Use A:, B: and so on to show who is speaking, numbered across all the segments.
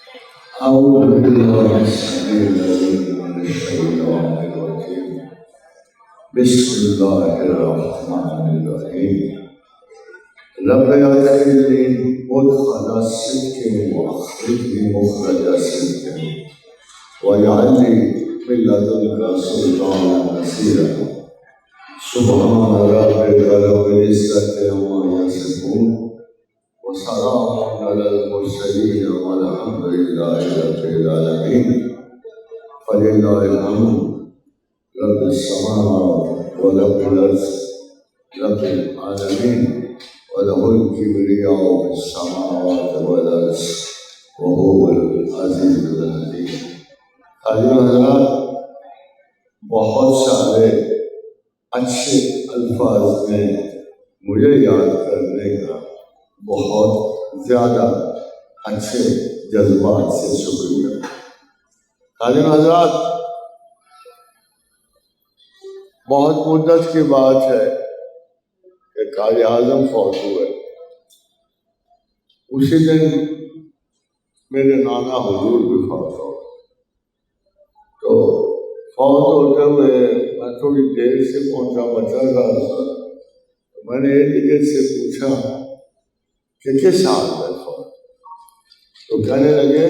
A: أعوذ بالله السميع العليم من الشيطان الرجيم. بسم الله الرحمن الرحيم. رب اجعلني مدخل صدق واخرجني مخرج صدق واجعلني من لدنك سلطانا نصيرا. سبحان ربك رب العزة عما يصفون وسلام على المرسلين والحمد لله رب العالمين. فلله الحمد رب السماوات ورب الأرض رب العالمين وله الكبرياء في السماوات والأرض وهو العزيز الحكيم. حضرات، بہت سارے اچھے الفاظ میں مجھے یاد کرنے کا بہت زیادہ اچھے جذبات سے شکریہ. حضرات، بہت مدت کی بات ہے کہ قائد اعظم فوت ہوئے. اسی دن میرے نانا حضور بھی فوت ہو. تو فوت ہوتے ہوئے میں تھوڑی دیر سے پہنچا بچا رہا تھا. میں نے ایک سے پوچھا کہ کس حال میں فوت؟ تو کہنے لگے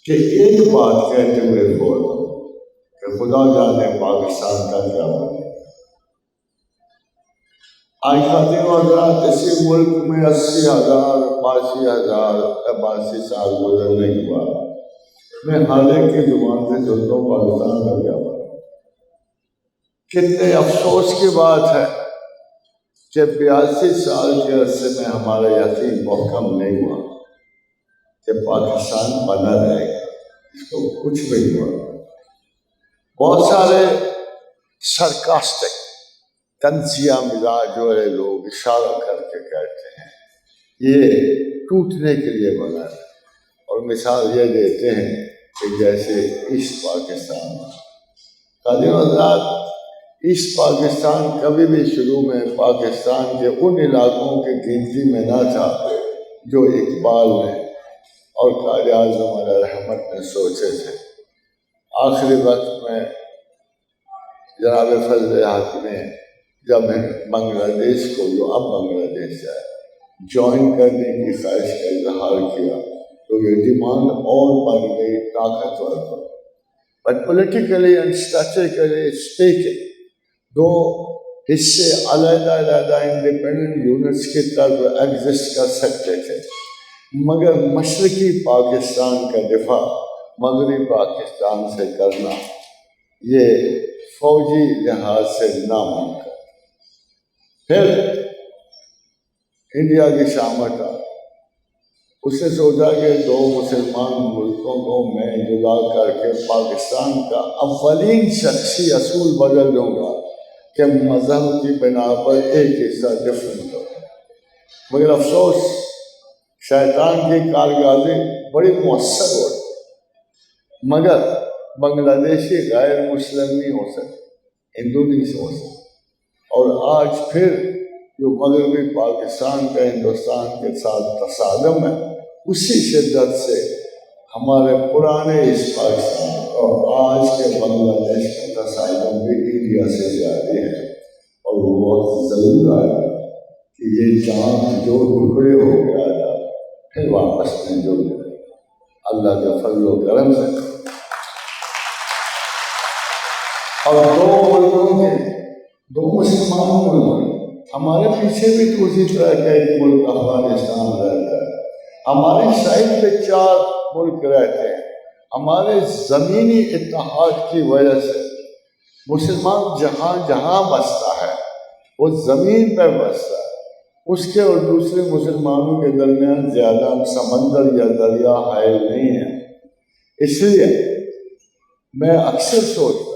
A: کہ ایک بات کہتے ہوئے فوت ہو کہ خدا جانے پاکستان کا کیا بنے. آج خاتم حضرات، اسی ملک میں 80,000 82 سال گزرنے کے بعد میں حالے کی زبان سے سنتا ہوں پاکستان کا کیا بنا. کتنے افسوس کی بات ہے کہ 82 سال کے عرصے میں ہمارا یقین محکم نہیں ہوا کہ پاکستان بنا رہے گا. اس کو کچھ بھی نہیں ہوا. بہت سارے سرکاسٹک طنزیہ مزاج والے لوگ اشارہ کر کے کہتے ہیں یہ ٹوٹنے کے لیے بنا ہے، اور مثال یہ دیتے ہیں کہ جیسے ایسٹ پاکستان. قادم حضرات، ایسٹ پاکستان کبھی بھی شروع میں پاکستان کے ان علاقوں کی گنتی میں نہ تھا جو اقبال نے اور قائد اعظم علیہ رحمت نے سوچے تھے. آخری وقت میں جناب فضل حق نے جب بنگلہ دیش کو، جو اب بنگلہ دیش ہے، جوائن کرنے کی خواہش کا اظہار کیا تو یہ ڈیمانڈ اور بڑھ گئی طاقتور پر. But politically and strategically speaking دو حصے علیحدہ علیحدہ انڈیپینڈنٹ یونٹس کی طرف ایگزسٹ کر سکتے تھے، مگر مشرقی پاکستان کا دفاع مغربی پاکستان سے کرنا یہ فوجی لحاظ سے ناممکن. پھر انڈیا کی شامت آ، اس نے سوچا کہ دو مسلمان ملکوں کو میں جدا کر کے پاکستان کا اولین شخصی اصول بدل دوں گا کہ مذہب کی بنا پر ایک حصہ ڈفرینٹ ہو. مگر افسوس شیطان کی کارگردی بڑی مؤثر ہوتی، مگر بنگلہ دیشی غیر مسلم نہیں ہو سکتے، ہندو نہیں ہو سکتے. اور آج پھر جو مغربی پاکستان کا ہندوستان کے ساتھ تصادم ہے، اسی شدت سے ہمارے پرانے اس پاکستان اور آج کے بنگلہ دیش کا تصادم بھی انڈیا سے جاری ہے. اور وہ وقت ضرور آئے گا کہ یہ چاند جو ٹکڑے ہو گیا تھا پھر واپس نہیں جڑ جائے. اللہ کے فضل و کرم سے اور دو ملکوں کے، دو مسلمان ملک، ہمارے پیچھے بھی تو اسی طرح کا ایک ملک افغانستان رہتا ہے. ہمارے سائڈ پہ 4 ملک رہتے ہیں. ہمارے زمینی اتحاد کی وجہ سے مسلمان جہاں جہاں بستا ہے وہ زمین پہ بستا ہے. اس کے اور دوسرے مسلمانوں کے درمیان زیادہ سمندر یا دریا حائل نہیں ہے. اس لیے میں اکثر سوچتا ہوں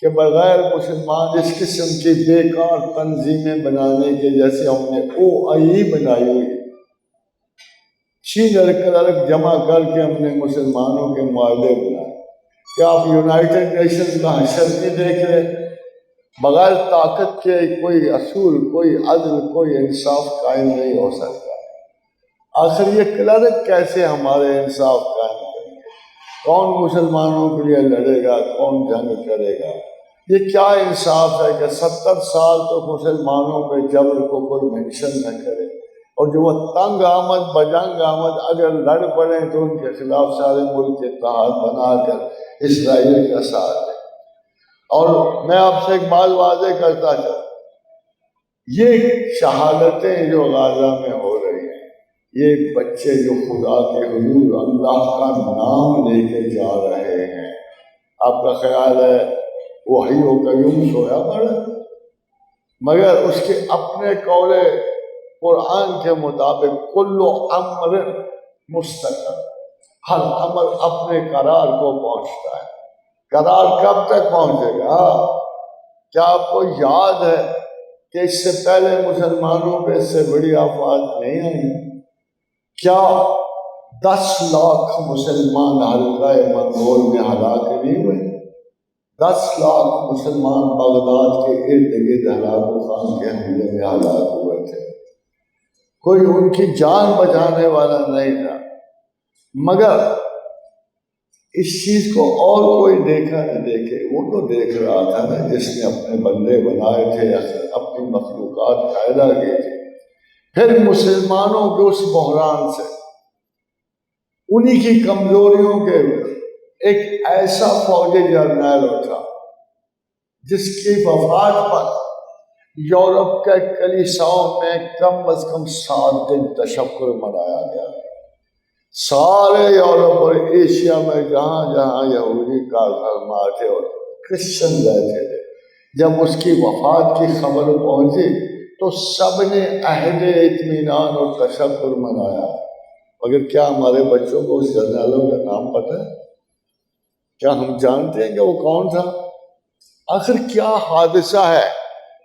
A: کہ بغیر مسلمان اس قسم کی بیکار تنظیمیں بنانے کے، جیسے ہم نے OIE بنائی ہوئی، چیلر کلرک جمع کر کے ہم نے مسلمانوں کے معاہدے بنائے. کیا آپ یونائٹڈ نیشنز کا حشر نہیں دیکھ رہے؟ بغیر طاقت کے کوئی اصول، کوئی عدل، کوئی انصاف قائم نہیں ہو سکتا. آخر یہ کلرک کیسے ہمارے انصاف قائم کریں گے؟ کون مسلمانوں کے لیے لڑے گا، کون جنگ کرے گا؟ یہ کیا انصاف ہے کہ 70 سال تو مسلمانوں پہ جبر کو کوئی مینشن نہ کرے، اور جو وہ تنگ آمد بجنگ آمد اگر لڑ پڑیں تو ان کے خلاف سارے ملک اتحاد بنا کر اسرائیل کا ساتھ دیں۔ اور میں آپ سے ایک بات واضح کرتا چلوں، یہ شہادتیں جو غزہ میں ہو رہی ہیں، یہ بچے جو خدا کے حضور اللہ کا نام لے کے جا رہے ہیں، آپ کا خیال ہے وہ حی و قیوم سویا پڑا؟ مگر اس کے اپنے قول قرآن کے مطابق کل امر مستقر، ہر امر اپنے قرار کو پہنچتا ہے۔ قرار کب تک پہنچے گا؟ کیا آپ کو یاد ہے کہ اس سے پہلے مسلمانوں پہ اس سے بڑی آفات نہیں آئی؟ کیا 10 لاکھ مسلمان حلقہ منگول میں ہلاک نہیں ہوئے؟ 10 لاکھ مسلمان بغداد کے ارد گرد ہلاک خان کے حملے میں ہلاک ہوئے تھے، کوئی ان کی جان بچانے والا نہیں تھا۔ مگر اس چیز کو اور کوئی دیکھا نہ دیکھے، وہ تو دیکھ رہا تھا نا جس نے اپنے بندے بنائے تھے، اپنی مخلوقات پیدا کی تھی۔ پھر مسلمانوں کے اس بحران سے، انہی کی کمزوریوں کے ایک ایسا فوجی جرنیل اٹھا جس کی وفات پر یورپ کے کلیساؤں میں کم از کم 7 دن تشکر منایا گیا۔ سارے یورپ اور ایشیا میں جہاں جہاں یہودی کارفرما تھے اور کرسچن رہتے تھے، جب اس کی وفات کی خبر پہنچی تو سب نے عہد اطمینان اور تشکر منایا۔ مگر کیا ہمارے بچوں کو اس جرنیلوں کا نام پتہ ہے؟ کیا ہم جانتے ہیں کہ وہ کون تھا؟ آخر کیا حادثہ ہے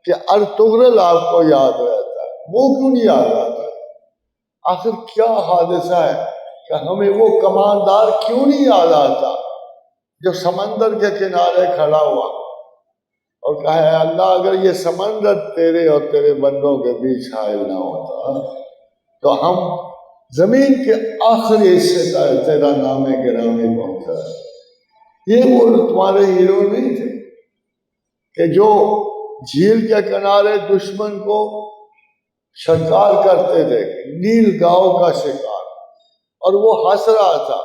A: کہ ارطغرل آپ کو یاد رہتا ہے، وہ کیوں نہیں یاد آتا؟ آخر کیا حادثہ ہے کہ ہمیں وہ کماندار کیوں نہیں یاد آتا جو سمندر کے کنارے کھڑا ہوا اور کہا ہے اللہ اگر یہ سمندر تیرے اور تیرے بندوں کے بیچ حائل نہ ہوتا تو ہم زمین کے آخری حصے کا تیرا نام گرامی پہنچا ہے۔ یہ وہ تمہارے ہیرو نہیں تھے کہ جو جھیل کے کنارے دشمن کو شکار کرتے تھے، نیل گاؤں کا شکار، اور وہ ہنس رہا تھا،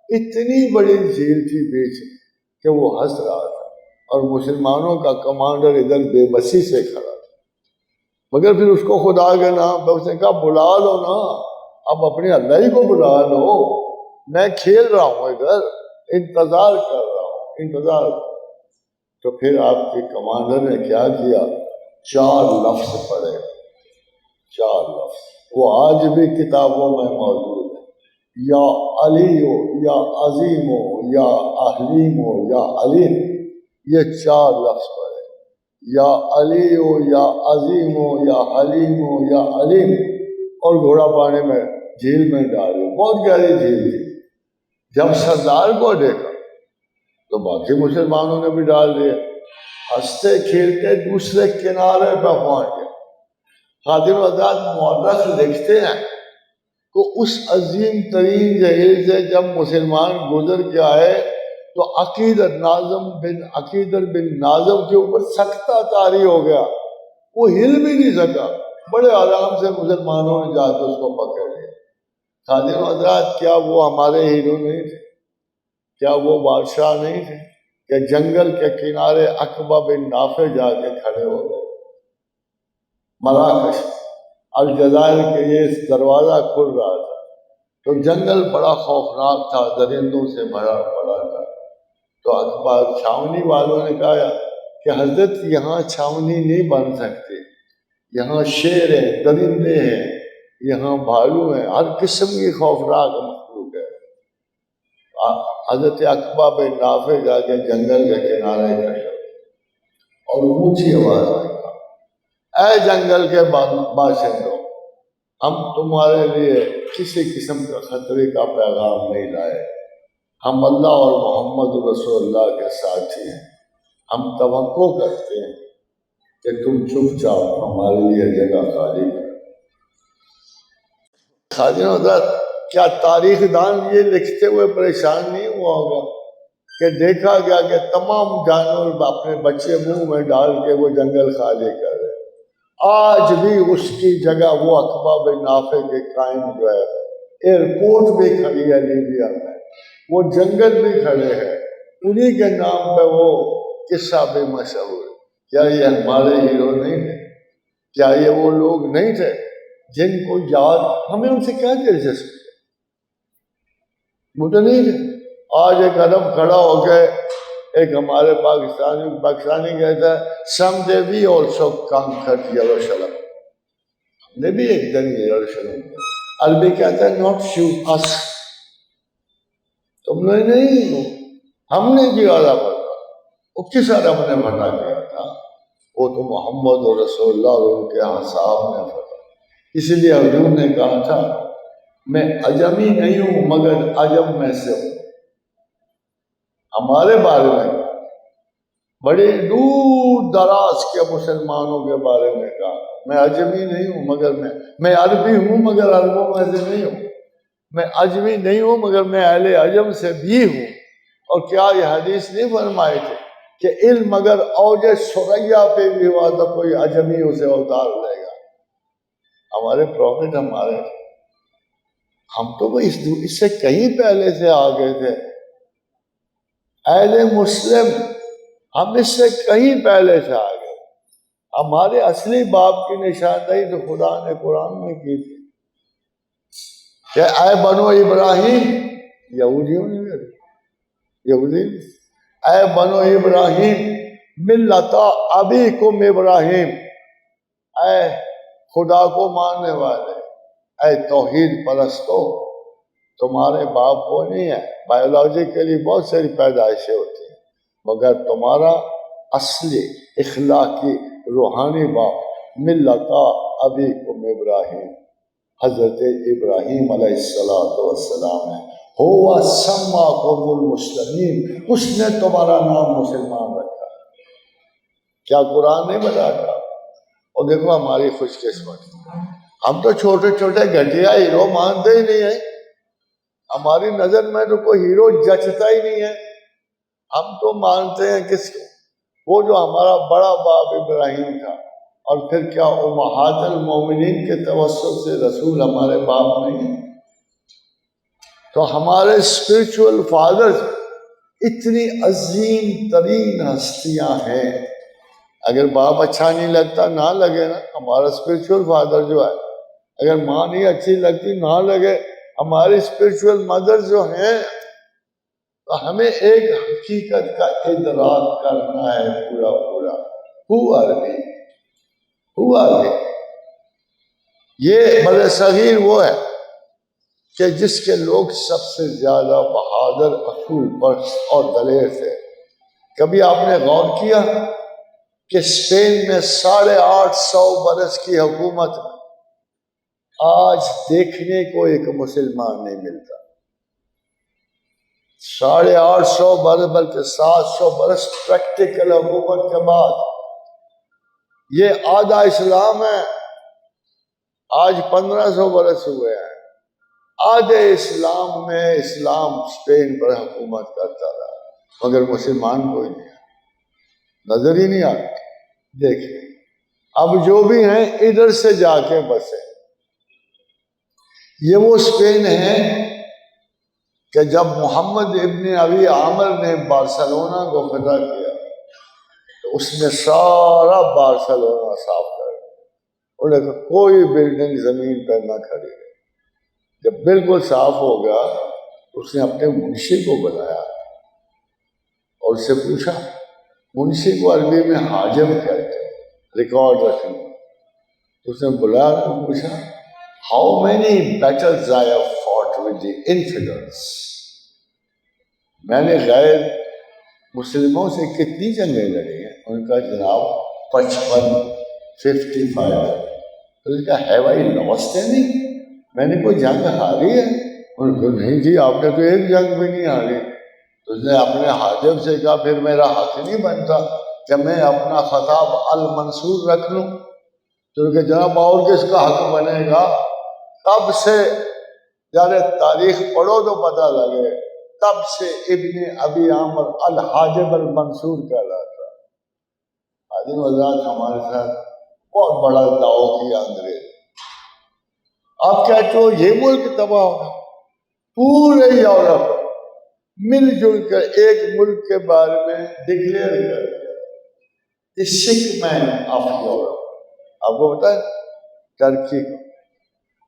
A: اتنی بڑی جھیل تھی بیچ کہ وہ ہنس رہا تھا، اور مسلمانوں کا کمانڈر ادھر بے بسی سے کھڑا تھا۔ مگر پھر اس کو خدا کے نام پہ اس نے کہا بلا لو نا، اب اپنے اللہ ہی کو بلا لو، میں کھیل رہا ہوں ادھر، انتظار کر رہا ہوں، انتظار۔ تو پھر آپ کے کمانڈر نے کیا کیا؟ 4 لفظ پڑھے، 4 لفظ، وہ آج بھی کتابوں میں موجود ہے، یا علیو، یا عظیمو، یا احلیمو، یا علیم۔ یہ 4 لفظ پڑھے، یا علیو، یا عظیمو، یا حلیمو، یا علیم، اور گھوڑا پانی میں جھیل میں ڈالے۔ بہت گہری جھیل تھی۔ جب سردار کو دیکھا تو باقی مسلمانوں نے بھی ڈال دیا، ہنستے کھیلتے دوسرے کنارے پہ پہنچ گئے۔ خادم حضرات مورخ لکھتے ہیں کہ اس عظیم ترین جھیل سے جب مسلمان گزر کے آئے تو عقیدر بن ناظم کے اوپر سکتہ طاری ہو گیا، وہ ہل بھی نہیں سکا، بڑے آرام سے مسلمانوں نے جا کے اس کو پکڑ لیا۔ خادم حضرات کیا وہ ہمارے ہیرو نہیں تھے؟ کیا وہ بادشاہ نہیں تھے کہ جنگل کے کنارے عقبہ بن نافع جا کے کھڑے ہو گئے؟ مراکش الجزائر کے یہ دروازہ کھل رہا تھا تو جنگل بڑا خوفناک تھا، درندوں سے بھرا پڑا تھا۔ تو عقبہ چھاونی والوں نے کہا کہ حضرت یہاں چھاونی نہیں بن سکتی، یہاں شیر ہیں، درندے ہیں، یہاں بھالو ہیں، ہر قسم کی خوفناک مخلوق ہے۔ حضرت عقبہ بن نافع جا کے جنگل کے کنارے کھڑے اور اونچی آواز آئی، اے جنگل کے باشندوں، ہم تمہارے لیے کسی قسم کا خطرے کا پیغام نہیں لائے، ہم اللہ اور محمد رسول اللہ کے ساتھی ہیں، ہم توقع کرتے ہیں کہ تم چپ چاپ ہمارے لیے جگہ خالی کرو۔ خادم حضرت کیا تاریخ دان یہ لکھتے ہوئے پریشان نہیں ہوا ہوگا کہ دیکھا گیا کہ تمام جانور اپنے بچے منہ میں ڈال کے وہ جنگل خالی کر رہے، آج بھی اس کی جگہ وہ عقبہ بن نافع کے قائم جو ہے، ایئرپورٹ بھی کھڑی ہے لیبیا میں، وہ جنگل بھی کھڑے ہیں، انہی کے نام پہ وہ قصہ بھی مشہور ہے۔ کیا یہ ہمارے ہیرو نہیں تھے؟ کیا یہ وہ لوگ نہیں تھے جن کو یاد، ہمیں ان سے کیا دلچسپی ہے؟ وہ تو نہیں تھے۔ آج ایک عرب کھڑا ہو کے ایک ہمارے پاکستانی کہتا ہے some day we also conquered Jerusalem, ہم نے بھی ایک دن یروشلم کیا۔ عربی کہتا ہے ناٹ یو اس، تم نے نہیں، ہم نے کیا عرب، وہ کس عرب نے بنا کیا تھا؟ وہ تو محمد اور رسول اللہ اور ان کے اصحاب نے بنا۔ اسی لیے حضور نے کہا تھا میں عجمی نہیں ہوں مگر عجم میں سے ہوں۔ ہمارے بارے میں بڑے دور دراز کے مسلمانوں کے بارے میں کہا میں عجمی نہیں ہوں مگر میں عربی ہوں مگر عربوں میں سے نہیں ہوں، میں عجمی نہیں ہوں مگر میں اہل عجم سے بھی ہوں۔ اور کیا یہ حدیث نہیں فرمائے تھے کہ علم اگر اوج ثریا پہ بھی ہوا تو کوئی عجمی اسے اتار لے گا؟ ہمارے پروفٹ ہمارے، ہم تو اس سے کہیں پہلے سے آگے تھے، اہل مسلم ہم اس سے کہیں پہلے سے آگے۔ ہمارے اصلی باپ کی نشاندہی تو خدا نے قرآن میں کی تھی کہ اے بنو ابراہیم، یہودیوں نے کہی، یہودی اے بنو ابراہیم ملت ابیکم ابراہیم، اے خدا کو ماننے والے، اے توحید پرستو، تمہارے باپ وہ نہیں ہے، بایولوجیکلی بہت ساری پیدائشیں ہوتی ہیں مگر تمہارا اصلی اخلاقی روحانی باپ ملت ابیکم ابراہیم، حضرت ابراہیم علیہ السلام ہے۔ ہوا سماکم المسلمین، اس نے تمہارا نام مسلمان رکھا۔ کیا قرآن نہیں بتاتا؟ اور دیکھو ہماری خوش قسمت، ہم تو چھوٹے چھوٹے گھٹیا ہیرو مانتے ہی نہیں ہیں، ہماری نظر میں تو کوئی ہیرو جچتا ہی نہیں ہے، ہم تو مانتے ہیں کس کو؟ وہ جو ہمارا بڑا باپ ابراہیم تھا، اور پھر کیا امہات المومنین کے توسط سے رسول ہمارے باپ نہیں ہیں؟ تو ہمارے اسپرچول فادر اتنی عظیم ترین ہستیاں ہیں، اگر باپ اچھا نہیں لگتا نہ لگے نا، ہمارا اسپرچول فادر جو ہے، اگر ماں نہیں اچھی لگتی نہ لگے، ہماری اسپرچول مدر جو ہیں، تو ہمیں ایک حقیقت کا ادراک کرنا ہے پورا پورا، ہوا بھی یہ بر صغیر وہ ہے کہ جس کے لوگ سب سے زیادہ بہادر، اصول پرست اور دلیر تھے۔ کبھی آپ نے غور کیا کہ اسپین میں 850 برس کی حکومت میں آج دیکھنے کو ایک مسلمان نہیں ملتا؟ 850 برس بلکہ 700 برس پریکٹیکل حکومت کے بعد یہ آدھا اسلام ہے۔ آج 1500 برس ہوئے ہیں، آدھے اسلام میں اسلام اسپین پر حکومت کرتا رہا مگر مسلمان کوئی نہیں، نظر ہی نہیں آتی۔ دیکھیں اب جو بھی ہیں ادھر سے جا کے بسے، یہ وہ اسپین ہے کہ جب محمد ابن ابی عامر نے بارسلونا کو فتح کیا تو اس نے سارا بارسلونا صاف کر دیا، انہیں کہا کوئی بلڈنگ زمین پر نہ کھڑی ہے۔ جب بالکل صاف ہو گیا اس نے اپنے منشی کو بلایا اور اس سے پوچھا، منشی کو عربی میں حاجب کہتے ہیں، ریکارڈ رکھنا۔ اس نے بلایا اور پوچھا how many battles I have fought with the infidels، میں نے غیر مسلموں سے کتنی جنگیں لڑی ہیں؟ ان کا جناب 55 تو اس کا have I lost any، میں نے کوئی جنگ ہاری ہے؟ ان کو نہیں جی آپ نے تو ایک جنگ بھی نہیں ہاری۔ تو اس نے اپنے حاجب سے کہا پھر میرا حق نہیں بنتا کہ میں اپنا خطاب المنصور رکھ لوں؟ تو کہ جناب اور کس کا حق بنے گا؟ تب سے یعنی تاریخ پڑھو تو پتہ لگے، تب سے ابن ابی عامر الحاجب المنصور کہلاتا۔ حاجب حضرات ہمارے ساتھ بہت بڑا دعو کیا انگریز۔ آپ کہتے ہو یہ ملک تباہ ہوگا، پورے یورپ مل جل کر ایک ملک کے بارے میں ڈکلیئر کر دیا، سکھ مین آف یورپ۔ آپ کو پتا ہے ٹرکی کو،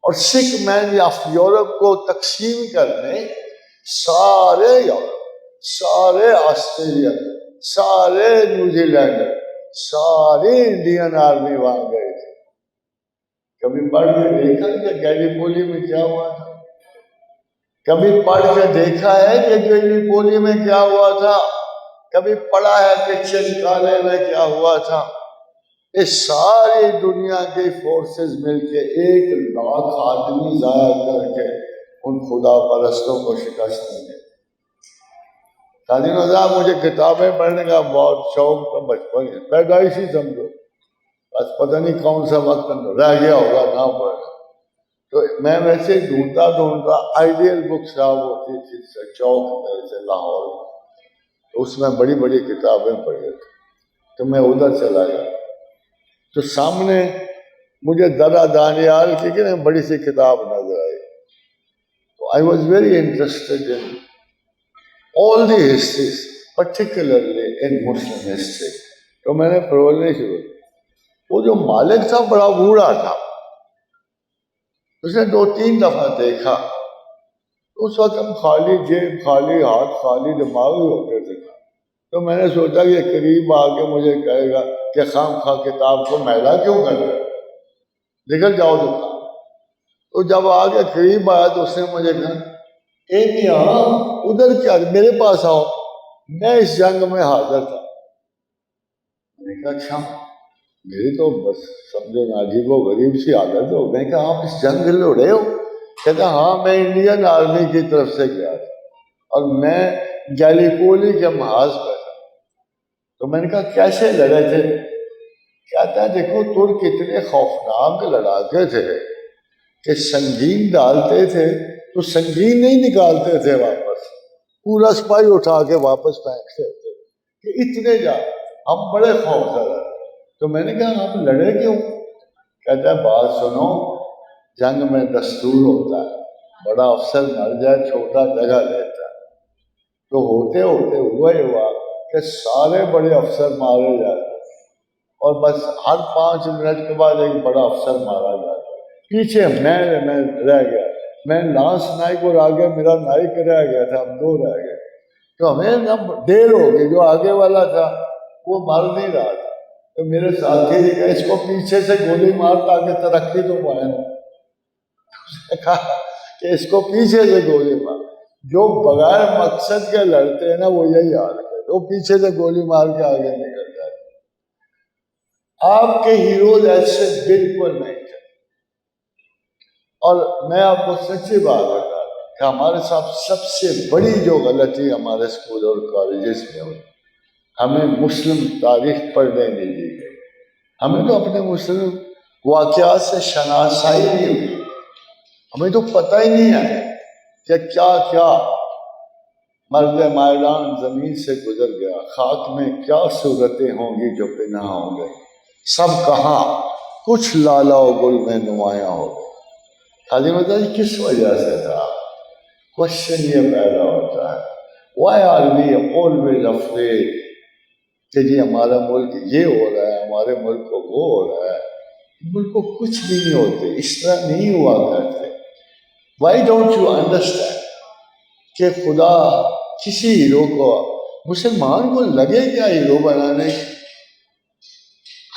A: اور سکھ مین آف یورپ کو تقسیم کرنے سارے یورپ، سارے آسٹریلیا، سارے نیوزی لینڈ، ساری انڈین آرمی وہاں گئے تھے۔ کبھی پڑھ کے دیکھا کہ گیلیپولی میں کیا ہوا تھا؟ کبھی پڑھ کے دیکھا ہے کہ گیلیپولی میں کیا ہوا تھا؟ کبھی پڑھا ہے کہ چنکالے میں کیا ہوا تھا؟ اس ساری دنیا کی فورسز مل کے 1,00,000 آدمی ضائع کر کے ان خدا پرستوں کو شکست دیں گے۔ تعلیم صاحب مجھے کتابیں پڑھنے کا بہت شوق تھا بچپن میں، پیدائش ہی سمجھو، بس پتہ نہیں کون سا وقت رہ گیا ہوگا نہ پڑھنا، تو میں ویسے ڈھونڈتا آئیڈیل بک صاحب ہوتی تھی چوک میں سے لاہور میں، تو اس میں بڑی بڑی کتابیں پڑھی تھی، تو میں ادھر چلا گیا، تو سامنے مجھے درا دانیال کی کہ بڑی سی کتاب نظر آئی، تو I was very interested in all the histories, particularly in Muslim history. تو میں نے پرولنے شروع کی۔ وہ جو مالک تھا بڑا بوڑھا تھا، اس نے 2-3 دفعہ دیکھا، اس وقت ہم خالی جیب، خالی ہاتھ، خالی دماغ ہی ہوتے تھے، تو میں نے سوچا کہ قریب آ کے مجھے کہے گا کہ خام خواہ کتاب کو میلا کیوں کر رہے ہو، نکل جاؤ دکان۔ تو جب آگے قریب آیا تو اس نے مجھے کہا اے میاں ادھر کیا، میرے پاس آؤ، میں اس جنگ میں حاضر تھا۔ میں نے کہا اچھا، میری تو بس سمجھو عجیب و غریب سی حالت ہو گئی کہ آپ اس جنگ لڑے ہو؟ کہتا ہاں میں انڈین آرمی کی طرف سے گیا تھا اور میں گیلیپولی کے محاذ پہ تھا۔ تو میں نے کہا کیسے لڑے تھے؟ کہتا ہے دیکھو ترک اتنے خوفناک لڑاکے تھے کہ سنگین ڈالتے تھے تو سنگین نہیں نکالتے تھے واپس، پورا سپاہی اٹھا کے واپس پھینکتے تھے کہ اتنے جا، ہم بڑے خوف زدہ۔ تو میں نے کہا آپ لڑے کیوں؟ کہتا ہے بات سنو، جنگ میں دستور ہوتا ہے بڑا افسر مر جائے چھوٹا جگہ لیتا ہے، تو ہوتے ہوتے ہوا ہی ہوا کہ سارے بڑے افسر مارے جاتے اور بس ہر 5 منٹ کے بعد ایک بڑا افسر مارا جاتا، پیچھے میں رہ گیا، میں لانس نائک اور آگے میرا نائک رہ گیا تھا، ہم 2 رہ گئے، تو ہمیں اب دیر ہو گئی، جو آگے والا تھا وہ مر نہیں رہا تھا، تو میرے ساتھی نے کہا اس کو پیچھے سے گولی مار تاکہ ترقی تو پائے نا، اس نے کہا کہ اس کو پیچھے سے گولی مار، جو بغیر مقصد کے لڑتے ہیں نا وہ یہی حال ہے، وہ پیچھے سے گولی مار کے آگے نکل جاتے۔ آپ کے ہیروز ایسے بالکل نہیں تھے، اور میں آپ کو سچی بات بتا رہا کہ ہمارے ساتھ سب سے بڑی جو غلطی ہمارے اسکول اور کالجز میں ہوئی، ہمیں مسلم تاریخ پڑھنے نہیں دی گئی، ہمیں تو اپنے مسلم واقعات سے شناسائی نہیں ہوئی، ہمیں تو پتہ ہی نہیں ہے کہ کیا کیا مرد مائدان زمین سے گزر گیا، خاک میں کیا صورتیں ہوں گی جو پنہاں ہوں گے، سب کہاں کچھ لالا و گل میں نمایاں ہو گئے۔ حاجی مطلب کس وجہ سے تھا؟ کوشچن یہ پیدا ہوتا ہے why are we always afraid کہ جی ہمارا ملک یہ ہو رہا ہے، ہمارے ملک کو وہ ہو رہا ہے، ملک کو کچھ بھی نہیں ہوتے، اس طرح نہیں ہوا کرتے۔ why don't you understand کہ خدا کسی ہیرو کو، مسلمان کو لگے کیا ہیرو بنانے،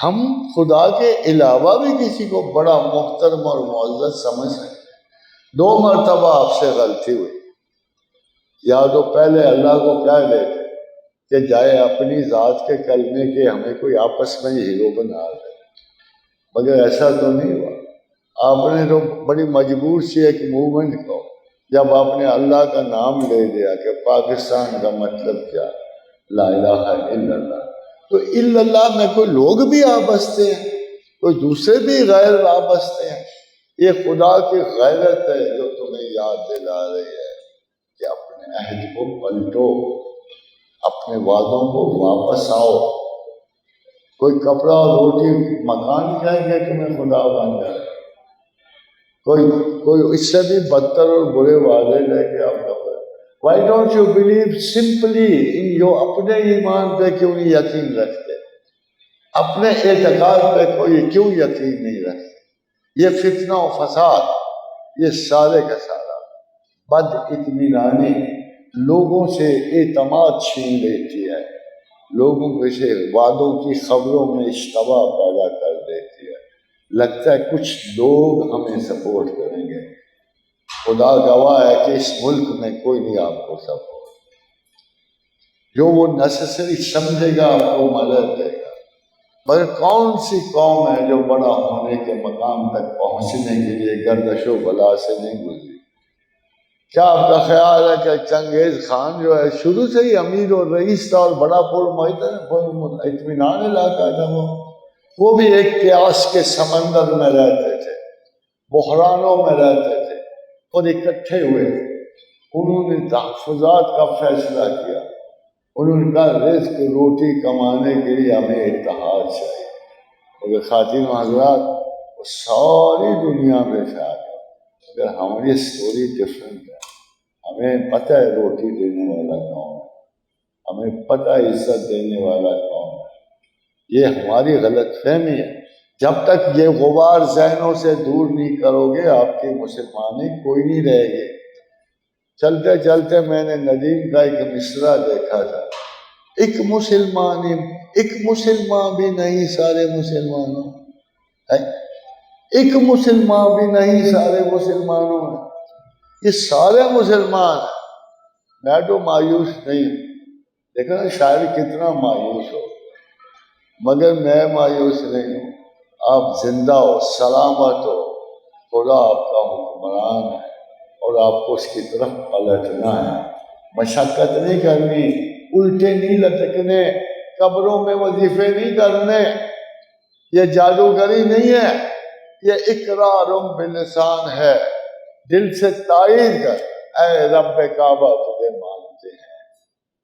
A: ہم خدا کے علاوہ بھی کسی کو بڑا محترم اور معزز سمجھ ہیں۔ 2 مرتبہ آپ سے غلطی ہوئی، یا تو پہلے اللہ کو کہہ دیتے کہ جائے اپنی ذات کے کلمے کے ہمیں کوئی آپس میں ہیرو بنا دے، مگر ایسا تو نہیں ہوا۔ آپ نے تو بڑی مجبور سی ایک موومنٹ کو، جب آپ نے اللہ کا نام لے دیا کہ پاکستان کا مطلب کیا، لا الہ الا اللہ، تو الا اللہ میں کوئی لوگ بھی آ بستے ہیں، کوئی دوسرے بھی غیر آ بستے ہیں، یہ خدا کی غیرت ہے جو تمہیں یاد دلا رہی ہے کہ اپنے عہد کو پلٹو، اپنے وعدوں کو واپس آؤ۔ کوئی کپڑا اور روٹی مکان کہیں گے تمہیں خدا بن جائے، کوئی اس سے بھی بدتر اور برے وعدے لے کے آپ کپڑے۔ Why don't you believe simply in your اپنے ایمان پہ کیوں نہیں یقین رکھتے؟ اپنے اعتقاد پہ کوئی کیوں یقین نہیں رکھتے؟ یہ فتنہ و فساد، یہ سارے کا سارا بد اطمینانی لوگوں سے اعتماد چھین لیتی ہے، لوگوں کے سے وعدوں کی خبروں میں اشتباہ پیدا کر دیتی ہے۔ لگتا ہے کچھ لوگ ہمیں سپورٹ کریں گے، خدا گواہ ہے کہ اس ملک میں کوئی نہیں آپ کو سپورٹ، جو وہ نیسیسری سمجھے گا آپ کو مدد دے گا، مگر کون سی قوم ہے جو بڑا ہونے کے مقام تک پہنچنے کے لیے گردش و بلا سے نہیں گزری؟ کیا آپ کا خیال ہے کہ چنگیز خان جو ہے شروع سے ہی امیر اور رئیس تھا اور بڑا اطمینان علاقہ تھا؟ وہ بھی ایک قیاس کے سمندر میں رہتے تھے، بحرانوں میں رہتے تھے اور اکٹھے ہوئے، انہوں نے تحفظات کا فیصلہ کیا، انہوں نے کہا رزق روٹی کمانے کے لیے ہمیں اتحاد چاہیے۔ مگر خواتین و حضرات، وہ ساری دنیا میں پھیل گیا، مگر ہماری سٹوری ڈفرینٹ ہے۔ ہمیں پتہ ہے روٹی دینے والا کون ہے، ہمیں پتہ ہے عزت دینے والا کون ہے۔ یہ ہماری غلط فہمی ہے۔ جب تک یہ غبار ذہنوں سے دور نہیں کرو گے، آپ کی مسلمانی کوئی نہیں رہے گی۔ چلتے چلتے میں نے ندیم کا ایک مصرع دیکھا تھا، ایک مسلمان بھی نہیں سارے مسلمانوں، ایک مسلمان بھی نہیں سارے مسلمانوں میں، یہ سارے مسلمان ہیں۔ میں تو مایوس نہیں ہوں، دیکھو نا شاعر کتنا مایوس ہو، مگر میں مایوس نہیں ہوں۔ آپ زندہ ہو، سلامت ہو، خدا آپ کا حکمران ہے اور آپ کو اس کی طرف پلٹنا ہے۔ مشقت نہیں کرنی، الٹے نہیں لٹکنے، قبروں میں وظیفے نہیں کرنے، یہ جادوگری نہیں ہے، یہ اقرار باللسان ہے۔ دل سے تائید کر، اے رب کعبہ تجھے مانتے ہیں،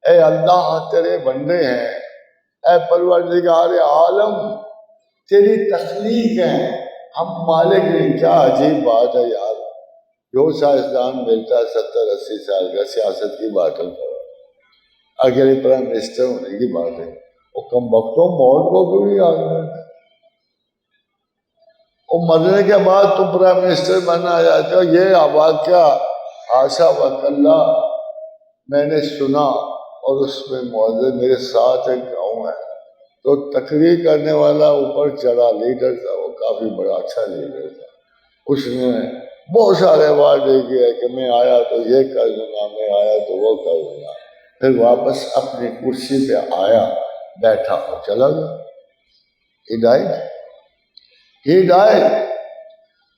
A: اے اللہ تیرے بندے ہیں، اے پروردگار عالم تیری تخلیق ہے، ہم مالک نہیں۔ کیا عجیب بات ہے یار، جو سائنسدان ملتا ہے 70-80 سال کا سیاست کی باتوں کرو، اگلے پرائم منسٹر ہونے کی بات ہے، وہ کم وقتوں موت کو کیوں نہیں یاد کرتے؟ وہ مرنے کے بعد تم پرائم منسٹر بننا جاتے ہو۔ یہ واقعہ حاشا وکلا میں نے سنا، اور اس میں معذر میرے ساتھ ایک گاؤں ہے، تو تقریر کرنے والا اوپر چڑھا، لیڈر تھا، وہ کافی بڑا اچھا لیڈر تھا، اس نے بہت سارے وعدے کیے کہ میں آیا تو یہ کر دوں گا، میں آیا تو وہ کر دوں گا، پھر واپس اپنی کرسی پہ آیا، بیٹھا اور چلا گیا۔ ہدایت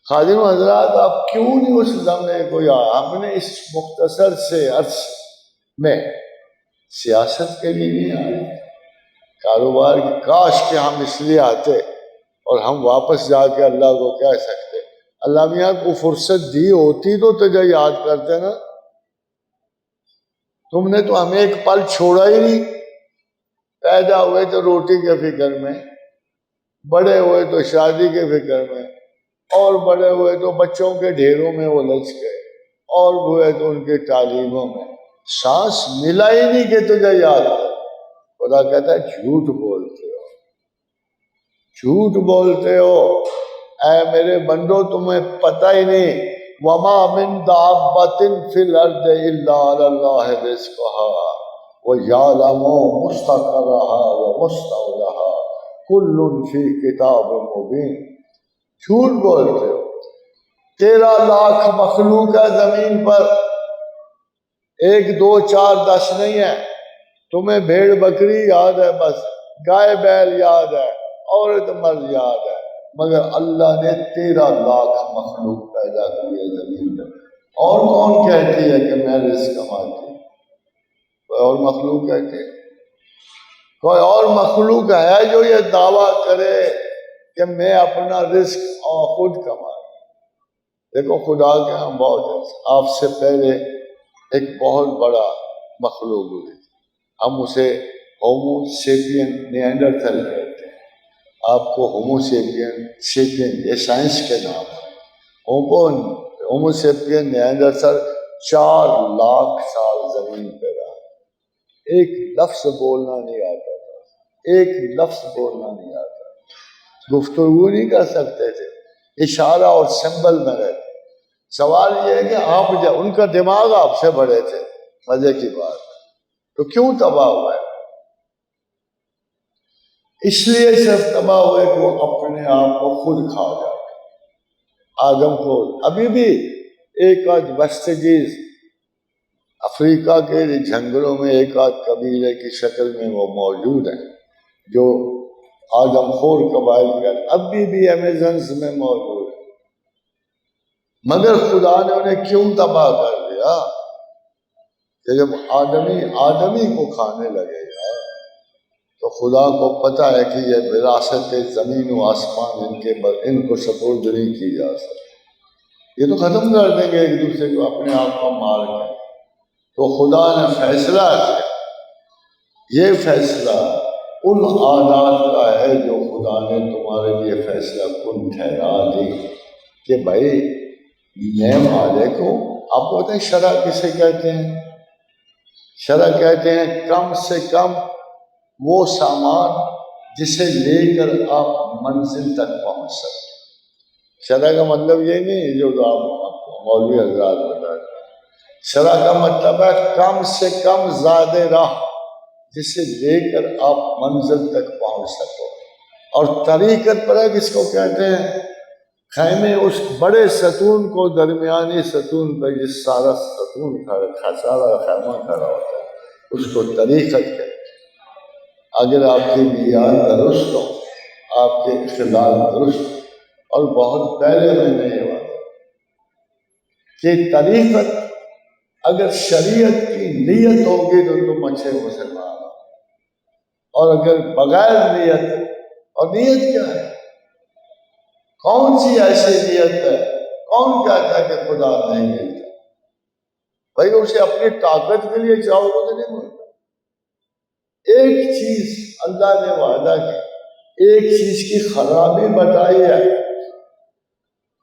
A: خادم حضرات، آپ کیوں نہیں اس لمحے کوئی آیا؟ ہم نے اس مختصر سے عرص میں سیاست کے لیے نہیں آئے، کاروبار کی، کاش کہ ہم اس لیے آتے اور ہم واپس جا کے اللہ کو کہہ سکتے اللہ میاں کو فرصت دی ہوتی تو تجھے یاد کرتے نا، تم نے تو ہمیں ایک پل چھوڑا ہی نہیں۔ پیدا ہوئے تو روٹی کے فکر میں، بڑے ہوئے تو شادی کے فکر میں، اور بڑے ہوئے تو بچوں کے ڈھیروں میں وہ لچ گئے، اور ہوئے تو ان کے تعلیموں میں، سانس ملا ہی نہیں کہ تجھے یاد ہے۔ خدا کہتا ہے جھوٹ بولتے ہو، جھوٹ بولتے ہو، اے میرے بندو تمہیں پتہ ہی نہیں۔ وما من دابۃ فی الارض الا علی اللہ رزقها ویعلم مستقرها ومستودعها کل فی کتاب مبین۔ جھوٹ بولتے ہو، 13 لاکھ مخلوق ہے زمین پر، 1 2 4 10 نہیں ہے۔ تمہیں بھیڑ بکری یاد ہے، بس گائے بیل یاد ہے، عورت مرد یاد ہے، مگر اللہ نے 13 لاکھ مخلوق پیدا کی ہے زمین پر۔ اور کون کہتی ہے کہ میں رزق کماتی ہوں؟ کوئی اور مخلوق کہتی ہے؟ کوئی اور مخلوق ہے جو یہ دعویٰ کرے کہ میں اپنا رزق خود کماؤں؟ دیکھو خدا کے ہاں بہت آپ سے پہلے ایک بہت بڑا مخلوق ہوئی، ہم اسے ہومو سیپین نیانڈرتھل کہتے ہیں، آپ کو ہومو سیپین یہ سائنس کے نام ہے۔ ہومو سیپین نیانڈرتھل 4 لاکھ سال زمین پہ رہا، ایک لفظ بولنا نہیں آتا تھا، ایک لفظ بولنا نہیں آتا، گفتگو نہیں کر سکتے تھے، اشارہ اور سمبل میں رہتے۔ سوال یہ ہے کہ آپ ان کا دماغ آپ سے بڑے تھے، مزے کی بات، تو کیوں تباہ ہوئے؟ اس لیے صرف تباہ ہوئے کہ وہ اپنے آپ کو خود کھا جاتے۔ آدم کو ابھی بھی ایک آدھ ویسٹیجز افریقہ کے جنگلوں میں ایک آدھ قبیلے کی شکل میں وہ موجود ہیں جو آدم خور قبائل کے ابھی بھی امیزنز میں موجود ہیں، مگر خدا نے انہیں کیوں تباہ کر دیا کہ جب آدمی کو کھانے لگے گا تو خدا کو پتہ ہے کہ یہ وراثت زمین و آسمان ان کو سپرد نہیں کی جا سکتی، یہ تو ختم کر دیں گے ایک دوسرے کو، اپنے آپ کو مار کے۔ تو خدا نے فیصلہ کیا، یہ فیصلہ ان عادات کا ہے جو خدا نے تمہارے لیے فیصلہ کن ٹھہرا دی کہ بھائی میں مالک ہوں۔ آپ کو پتہ ہے شرع کسے کہتے ہیں؟ شرع کہتے ہیں کم سے کم وہ سامان جسے لے کر آپ منزل تک پہنچ سکتے۔ شرع کا مطلب یہ نہیں جو آپ مولوی حضرات بتا رہے ہیں، شرع کا مطلب ہے کم سے کم زیادہ راہ جسے لے کر آپ منزل تک پہنچ سکو۔ اور طریقت پر ہے کس کو کہتے ہیں؟ خیمے اس بڑے ستون کو درمیانی ستون پہ جس سارا ستون سارا خیمہ کھڑا ہوتا ہے اس کو طریقت کہتے ہیں۔ اگر آپ کے معیار درست ہو، آپ کے اخلاق درست، اور بہت پہلے میں نے یہ بات کہ طریقت اگر شریعت کی نیت ہوگی تو تم اچھے مسلمان ہو، اور اگر بغیر نیت، اور نیت کیا ہے؟ کون سی ایسی نیت ہے؟ کون کہتا ہے کہ خدا نہیں ملتا؟ بھائی اسے اپنی طاقت کے لیے چاہو گے تو نہیں ملتا۔ ایک چیز اللہ نے وعدہ کی، ایک چیز کی خرابی بتائی ہے،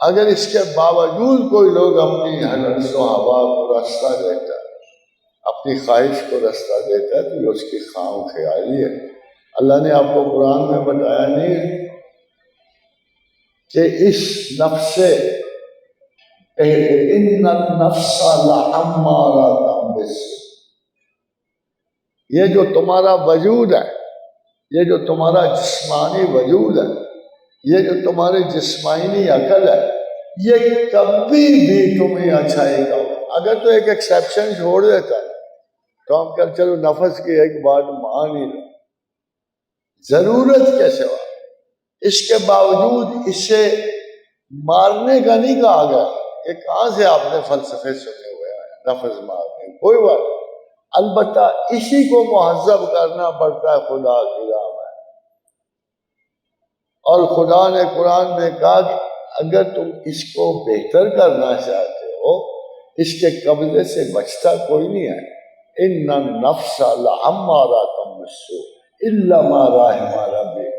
A: اگر اس کے باوجود کوئی لوگ اپنی حوث و ہوا کو راستہ دیتا ہے، اپنی خواہش کو راستہ دیتا ہے، تو یہ اس کی خام خیالی ہے۔ اللہ نے آپ کو قرآن میں بتایا نہیں ہے کہ اس نفس ان النفس لعمارۃ بالسوء، یہ جو تمہارا وجود ہے، یہ جو تمہارا جسمانی وجود ہے، یہ جو تمہاری جسمانی عقل ہے، یہ کبھی بھی تمہیں اچھائی کا ہو۔ اگر تو ایک ایکسیپشن چھوڑ دیتا ہے تو ہم کہتے چلو نفس کی ایک بات مان ہی لو، ضرورت کے سوا، اس کے باوجود اسے مارنے کا نہیں کہا گیا۔ کہ کہاں سے آپ نے فلسفے سنے ہوئے ہیں نفس مارنے؟ کوئی بات نہیں، البتہ اسی کو مہذب کرنا پڑتا ہے، خدا کی راہ میں۔ اور خدا نے قرآن میں کہا کہ اگر تم اس کو بہتر کرنا چاہتے ہو، اس کے قبضے سے بچتا کوئی نہیں ہے۔ ان النفس لعمارۃ بالسوء الا ما رحم ربک،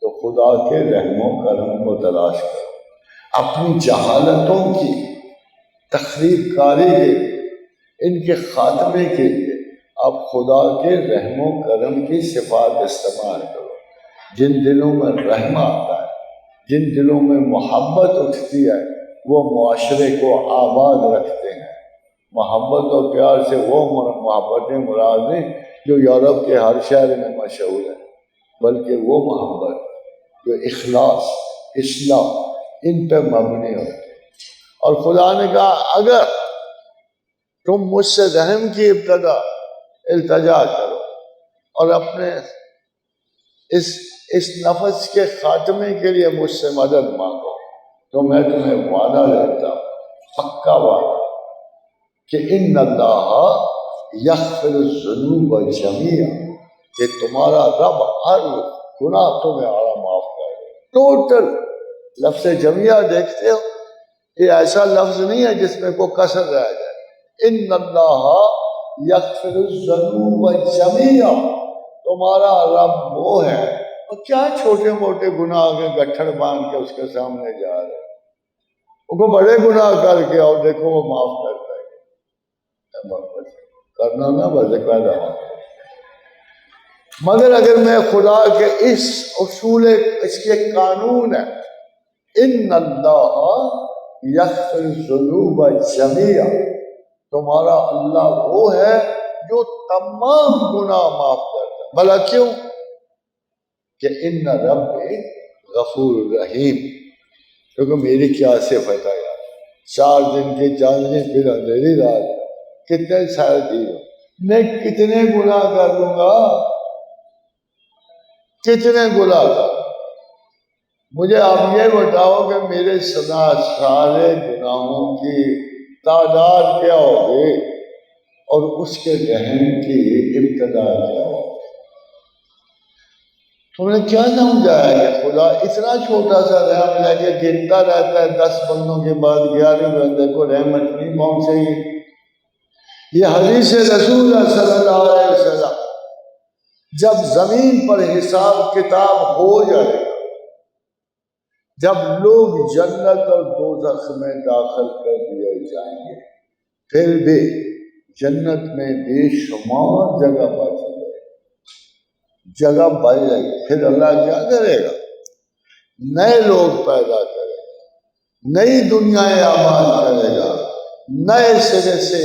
A: تو خدا کے رحم و کرم کو تلاش کرو، اپنی جہالتوں کی تخریب کاری کے لیے، ان کے خاتمے کے لیے آپ خدا کے رحم و کرم کی صفات استعمال کرو۔ جن دلوں میں رحم آتا ہے، جن دلوں میں محبت اٹھتی ہے، وہ معاشرے کو آباد رکھتے ہیں۔ محبت و پیار سے وہ محبتیں مراد نہیں جو یورپ کے ہر شہر میں مشہور ہے، بلکہ وہ محبت جو اخلاص، اصلاح، ان پہ مبنی ہوتی ہے۔ اور خدا نے کہا اگر تم مجھ سے رحم کی التجا کرو اور اپنے اس نفس کے خاتمے کے لیے مجھ سے مدد مانگو، تو میں تمہیں وعدہ دیتا ہوں، پکا وعدہ، کہ ان اللہ یغفر الذنوب جمیعا، کہ تمہارا رب ہر گناہ تمہیں معاف کرے۔ ٹوٹل لفظ جمیعہ دیکھتے ہو، یہ ایسا لفظ نہیں ہے جس میں کوئی کسر رہ جائے. ان اللہ یغفر الذنوب جميعا، تمہارا رب وہ ہے. اور کیا چھوٹے موٹے گناہ کے گٹھڑ باندھ کے اس کے سامنے جا رہے ہیں. وہ بڑے گناہ کر کے اور دیکھو وہ معاف کرتا ہے. کرنا نہ بس پیدا ہو. مگر اگر میں خدا کے اس اصول، اس کے قانون ہے، ان اللہ یغفر الذنوب جميعا، تمہارا اللہ وہ ہے جو تمام گناہ معاف کرتا ہے. بھلا کیوں؟ کہ ان رب غفور رحیم. کیونکہ میری کیا صفت ہے یار، 4 دن کی چاندنی پھر اندھیری رات، کتنے سارے چیزوں میں کتنے گناہ کر لوں گا، کتنے گناہ کر. مجھے آپ یہ بتاؤ کہ میرے سارے گناہوں کی تعداد کیا ہوگی اور اس کے رحم کی ابتدا کیا ہوگی. تم نے کیا سمجھایا کہ خدا اتنا چھوٹا سا رحم لے کے گنتا رہتا ہے، 10 بندوں کے بعد 11ویں بندے کو رحمت نہیں پہنچے گی. یہ حدیث رسول اللہ صلی اللہ علیہ وسلم، جب زمین پر حساب کتاب ہو جائے گا، جب لوگ جنت اور دوزخ میں داخل کر دیے جائیں گے، پھر بھی جنت میں بے شمار جگہ بچ جائے گی، جگہ بچ جائے گی. پھر اللہ کیا کرے گا؟ نئے لوگ پیدا کرے گا، نئی دنیایں آباد کرے گا، نئے سرے سے.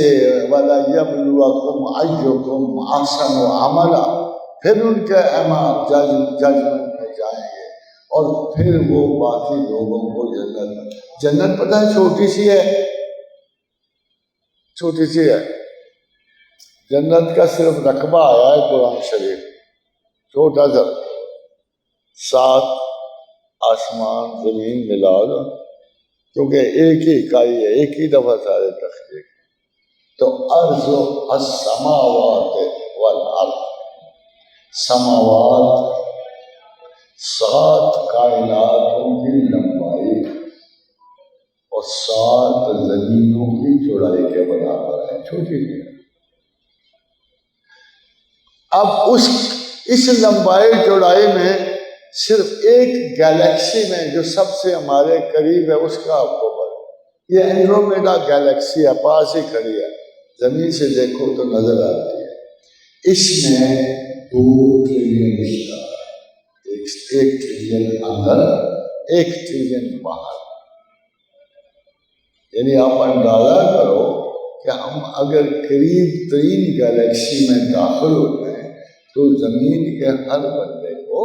A: وَلَيَبْلُوَكُمْ أَيُّكُمْ أَحْسَنُ عَمَلًا، پھر ان کے اعمال ججمنٹ میں جائیں گے اور پھر وہ باقی لوگوں کو جنت پتہ ہے چھوٹی سی ہے، چھوٹی سی ہے. جنت کا صرف رقبہ آیا ہے قرآن شریف، چھوٹا سا، 7 آسمان زمین ملا دو، کیونکہ ایک ہی اکائی ہے، ایک ہی دفعہ سارے تخلیق. تو ارض السماوات والارض، سماوات 7 کائناتوں کی لمبائی اور 7 زمینوں کی چوڑائی کے برابر ہے، چھوٹی سی. اب اس لمبائی چوڑائی میں صرف ایک گیلیکسی میں جو سب سے ہمارے قریب ہے اس کا آپ کو پتا، یہ اینڈرومیڈا گیلیکسی ہے، پاس ہی کھڑی ہے، زمین سے دیکھو تو نظر آتی ہے. اس میں 2 ٹریلین اسٹار، 1 ٹریلین اندر، 1 ٹریلین باہر. یعنی آپ اندازہ کرو کہ ہم اگر قریب ترین گیلیکسی میں داخل ہو جائیں تو زمین کے ہر بندے کو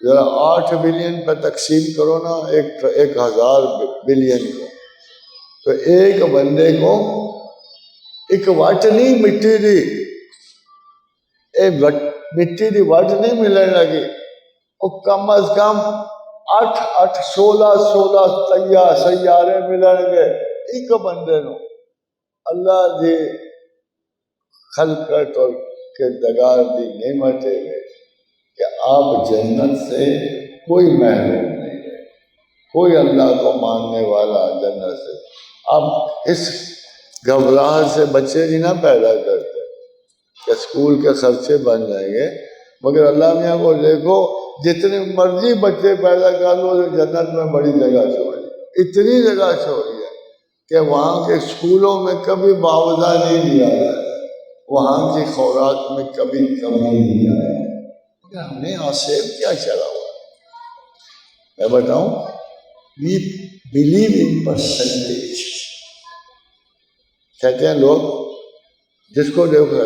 A: ذرا 8 بلین پہ تقسیم کرو نا، 1000 بلین کو، تو ایک بندے کو ایک وٹ نہیں مٹی دی، مٹی دی وٹ نہیں ملنے لگی، اور کم از کم 16 سیارے ملن گے ایک بندے نو. اللہ دی خلقت اور کردگار دی نعمت ہے کہ آپ جنت سے کوئی محروم نہیں ہے، کوئی اللہ کو ماننے والا جنت سے. آپ اس گھبراہٹ سے بچے نہیں نہ پیدا کرتے کہ اسکول کے خرچے بن جائیں گے، مگر اللہ میاں کو دیکھو جتنے مرضی بچے پیدا کر لو جنت میں بڑی جگہ چھوڑی، اتنی جگہ چھوڑی ہے کہ وہاں کے اسکولوں میں کبھی معاوضہ نہیں دیا جائے، وہاں کی خوراک میں کبھی کمی نہیں آئے. مگر ہم نے آسیب کیا چلا ہوا، میں بتاؤں، we believe in percentage. کہتے ہیں لوگ جس کو دیکھو